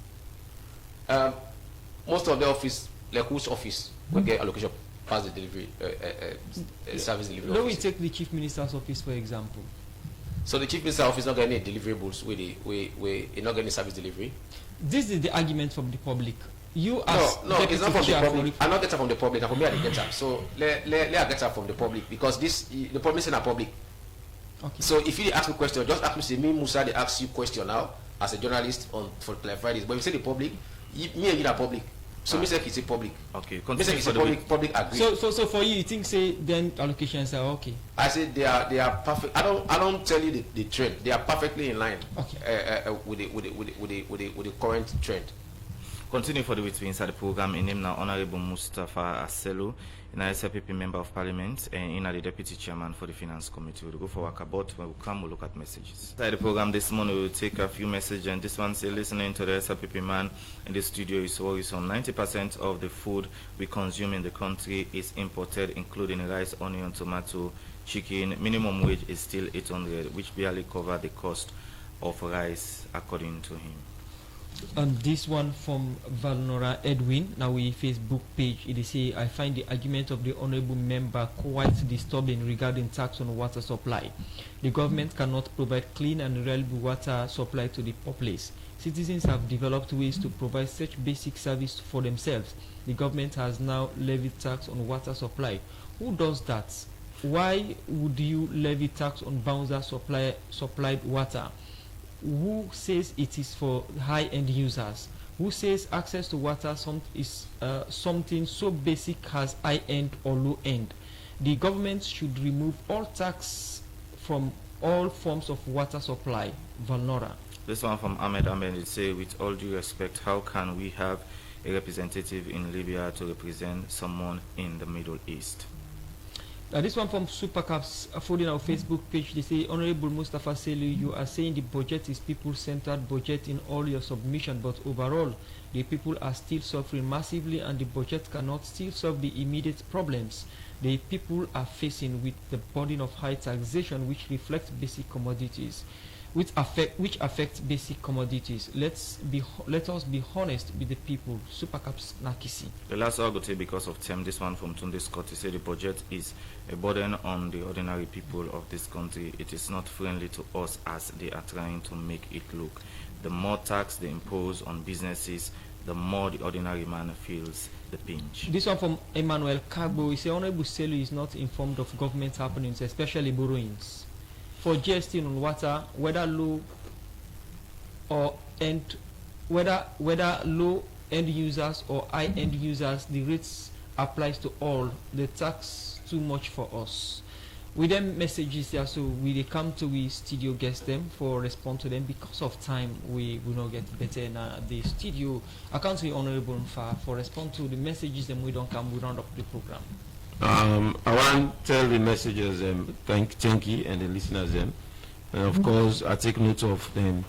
[SPEAKER 4] Most of the office, like which office will get allocation past the delivery service delivery.
[SPEAKER 1] Let me take the chief minister's office for example.
[SPEAKER 4] So the chief minister's office not getting any deliverables we not getting service delivery.
[SPEAKER 1] This is the argument from the public. You
[SPEAKER 4] no, it's not from the public. I'm not getting from the public. And for me, I get that. So let get that from the public because the public is not public.
[SPEAKER 1] Okay.
[SPEAKER 4] So if you ask me question, just ask me. Say me Musa, they ask you question now as a journalist for clarify this. But if you say the public, me and you are public. So me say it's a public.
[SPEAKER 3] Okay.
[SPEAKER 4] Me say it's a public agree.
[SPEAKER 1] So for you think say then allocations are okay.
[SPEAKER 4] I say they are perfect. I don't tell you the trend. They are perfectly in line.
[SPEAKER 1] Okay.
[SPEAKER 4] With the current trend.
[SPEAKER 3] Continue for the week inside the program. In name now Honorable Mustapha Sellu, in SLPP Member of Parliament, and in the Deputy Chairman for the Finance Committee. We'll go for walkabout. When we come, we'll look at messages. Inside the program this morning, we'll take a few messages, and this one say, listening to the SLPP man in the studio is worrisome. 90% of the food we consume in the country is imported, including rice, onion, tomato, chicken. Minimum wage is still 800, which barely covers the cost of rice, according to him.
[SPEAKER 1] And this one from Valnora Edwin, now we Facebook page, it is say, I find the argument of the honorable member quite disturbing regarding tax on water supply. The government cannot provide clean and reliable water supply to the populace. Citizens have developed ways to provide such basic service for themselves. The government has now levied tax on water supply. Who does that? Why would you levy tax on bouncer supplied water? Who says it is for high-end users? Who says access to water is something so basic as high-end or low-end? The government should remove all tax from all forms of water supply. Valnora.
[SPEAKER 3] This one from Ahmed it say, with all due respect, how can we have a representative in Libya to represent someone in the Middle East?
[SPEAKER 1] This one from Supercaps, following our Facebook page, they say, Honorable Mustapha Sellu, you are saying the budget is people-centered budget in all your submission, but overall, the people are still suffering massively and the budget cannot still solve the immediate problems the people are facing with the burden of high taxation, which reflects basic commodities, which affect basic commodities. Let us be honest with the people. Supercaps Nakisi.
[SPEAKER 3] The last one I go to because of time. This one from Tunde Scott. He said the budget is a burden on the ordinary people of this country. It is not friendly to us as they are trying to make it look. The more tax they impose on businesses, the more the ordinary man feels the pinch.
[SPEAKER 1] This one from Emmanuel Kagbo. He said Honorable Sellu is not informed of government happenings, especially borrowings. For GST on water, whether low end users or high end users, the rates applies to all. The tax too much for us. With them messages here, so we come to we studio guest them for respond to them. Because of time, we will not get better in the studio. I can't say Honorable Unpha for respond to the messages. Then we don't come. We round up the program.
[SPEAKER 2] I want to tell the messages, thank you, and the listeners them. And of course, I take note of them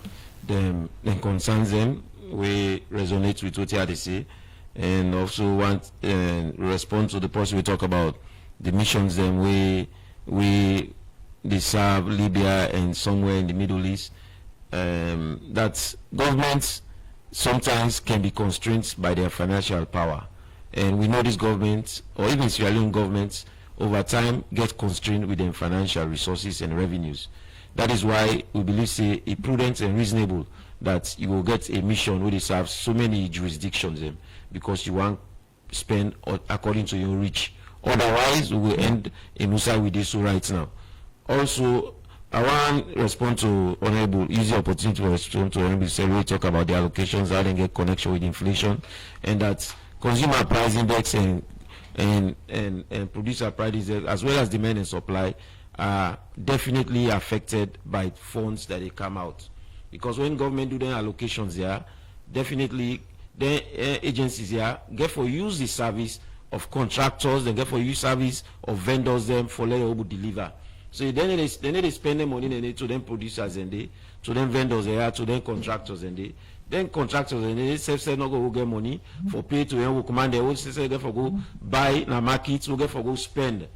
[SPEAKER 2] concerns them. We resonate with what they say, and also want respond to the person we talk about the missions them we serve Libya and somewhere in the Middle East. That governments sometimes can be constrained by their financial power. And we know this government, or even Sierra Leone governments, over time get constrained with their financial resources and revenues. That is why we believe say it prudent and reasonable that you will get a mission where they serve so many jurisdictions because you want to spend according to your reach. Otherwise, we will end in Musa with this right now. Also, I want to respond to Honorable, use the opportunity to respond to Honorable Sellu, talk about the allocations, how they get connection with inflation, and that consumer price index and producer price index, as well as demand and supply, are definitely affected by funds that they come out. Because when government do their allocations here, definitely the agencies here get for use the service of contractors, they get for use service of vendors them for let them deliver. So then they need to spend the money to them producers and they to them vendors here, to them contractors and they. Then contractors and they say not go get money for pay to them, command they will say get for go buy na market, will get for go spend.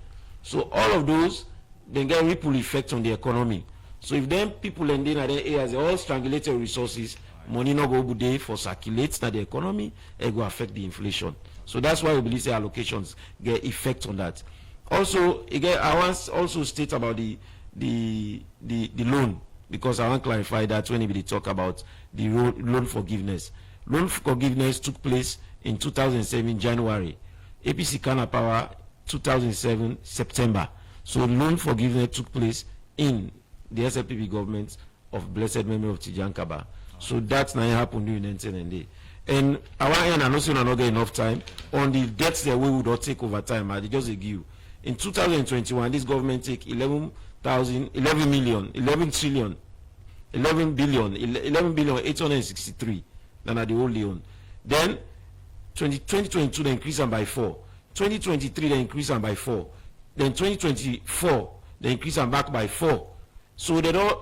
[SPEAKER 2] So all of those then get ripple effect on the economy. So if them people and then their areas they all strangulated resources, money not go day for circulate na the economy, it will affect the inflation. So that's why we believe the allocations get effect on that. Also, again, I want also state about the loan, because I want to clarify that when we talk about the loan forgiveness. Loan forgiveness took place in 2007 January. APC Kana Power 2007 September. So loan forgiveness took place in the SLPP government of blessed memory of Tijan Kaba. So that's not happened during 1990. And I want to also not get enough time on the debts that we would not take over time. I just give you. In 2021, this government take 11 billion 863. Then are the whole loan. Then 2022 they increase them by 4. 2023 they increase them by 4. Then 2024 they increase them back by 4. So they don't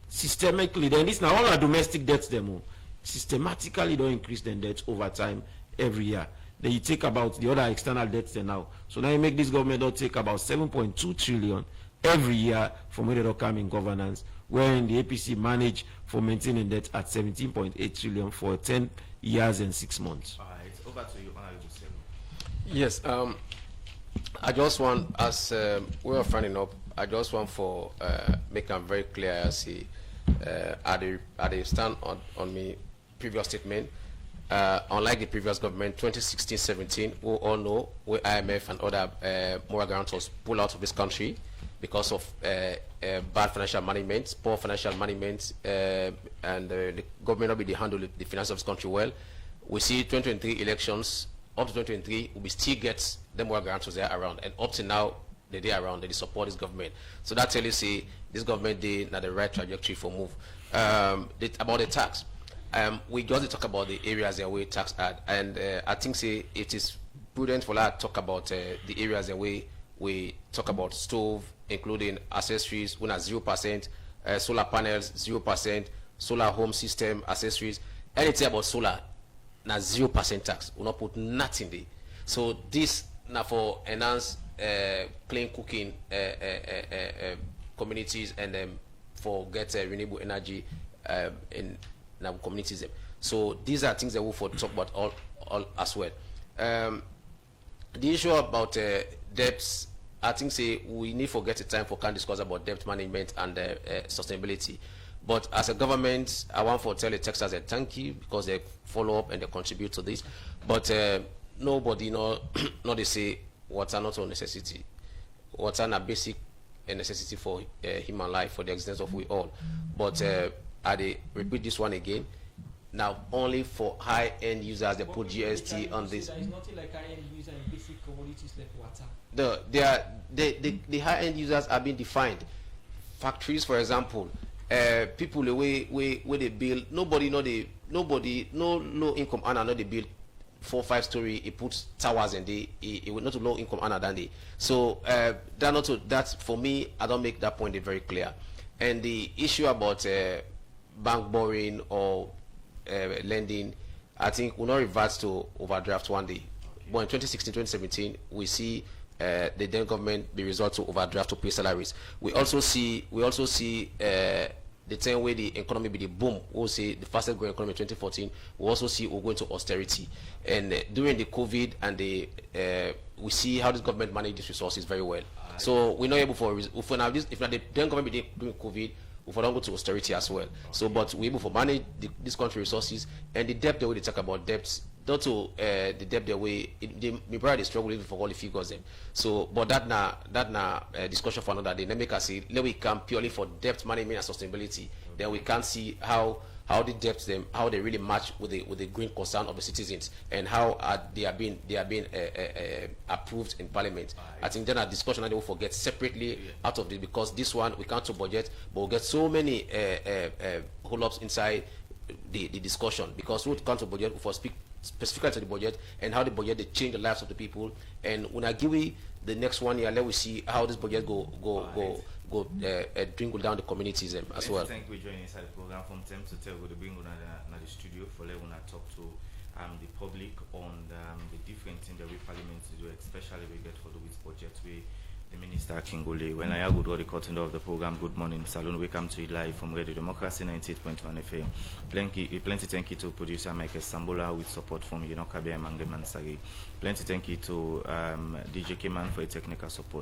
[SPEAKER 2] systemically, then this now all our domestic debts them systematically don't increase their debts over time every year. Then you take about the other external debts then now. So now you make this government don't take about 7.2 trillion every year from where they don't come in governance, wherein the APC manage for maintaining debt at 17.8 trillion for 10 years and 6 months.
[SPEAKER 3] All right, over to you, Honorable Sellu.
[SPEAKER 4] Yes, I just want, as we are running up, I just want for make them very clear. I see at the stand on me previous statement. Unlike the previous government, 2016-17, we all know where IMF and other moral guarantors pull out of this country because of bad financial management, poor financial management, and the government not be handle the finance of this country well. We see 2023 elections, up to 2023, we still get the moral guarantors there around, and up to now, they are around, they support this government. So that tells you, say, this government, they not the right trajectory for move. About the tax. We just talk about the areas that we tax at, and I think say it is prudent for us to talk about the areas that we talk about stove, including accessories, when at 0%, solar panels 0%, solar home system accessories, anything about solar, na 0% tax. We not put nothing there. So this now for enhance clean cooking communities and for get renewable energy in our communities. So these are things that we for talk about all as well. The issue about debts, I think say we need to get a time for can discuss about debt management and sustainability. But as a government, I want to tell the Texas a thank you because they follow up and they contribute to this. But nobody not they say water not a necessity. Water a basic necessity for human life, for the existence of we all. But I repeat this one again. Now, only for high-end users, they put GST on this.
[SPEAKER 1] There is nothing like high-end user in basic commodities like water.
[SPEAKER 4] The high-end users are being defined. Factories, for example, people the way they build. Nobody no low income earner know they build 4 or 5 story. It puts towers and it will not a low income earner than they. So that's for me. I don't make that point very clear. And the issue about bank borrowing or lending, I think will not revert to overdraft one day. But in 2016-2017, we see the then government be resort to overdraft to pay salaries. We also see the same way the economy be the boom. We'll see the fastest growing economy in 2014. We also see we're going to austerity. And during the COVID and we see how this government manage these resources very well. So we're not able for if not the then government be doing COVID, we don't go to austerity as well. So, but we're able to manage this country resources and the debt the way they talk about debts, not to the debt the way me brother struggle even for all the figures them. So, but that na discussion for another day. Let me say let we come purely for debt management and sustainability. Then we can see how the debts them how they really match with the green concern of the citizens and how they are being approved in Parliament. I think then a discussion that we will forget separately out of this because this one we can't budget, but we'll get so many hold-ups inside the discussion because we can't budget we for speak specifically to the budget and how the budget they change the lives of the people. And when I give you the next 1 year, let we see how this budget go drinkle down the communities as well.
[SPEAKER 3] Thank you for joining inside the program from time to time. We'll bring on the studio for let we talk to the public on the different things that we parliament to do, especially we get for the with budget. The Minister Kingole. When I would the cutting of the program, good morning, Salon. We come to you live from Radio Democracy 98.1 FM. Plenty thank you to producer Michael Sambola with support from Yenokabe and Mangeman Sagi. Plenty thank you to DJ Keman for a technical support.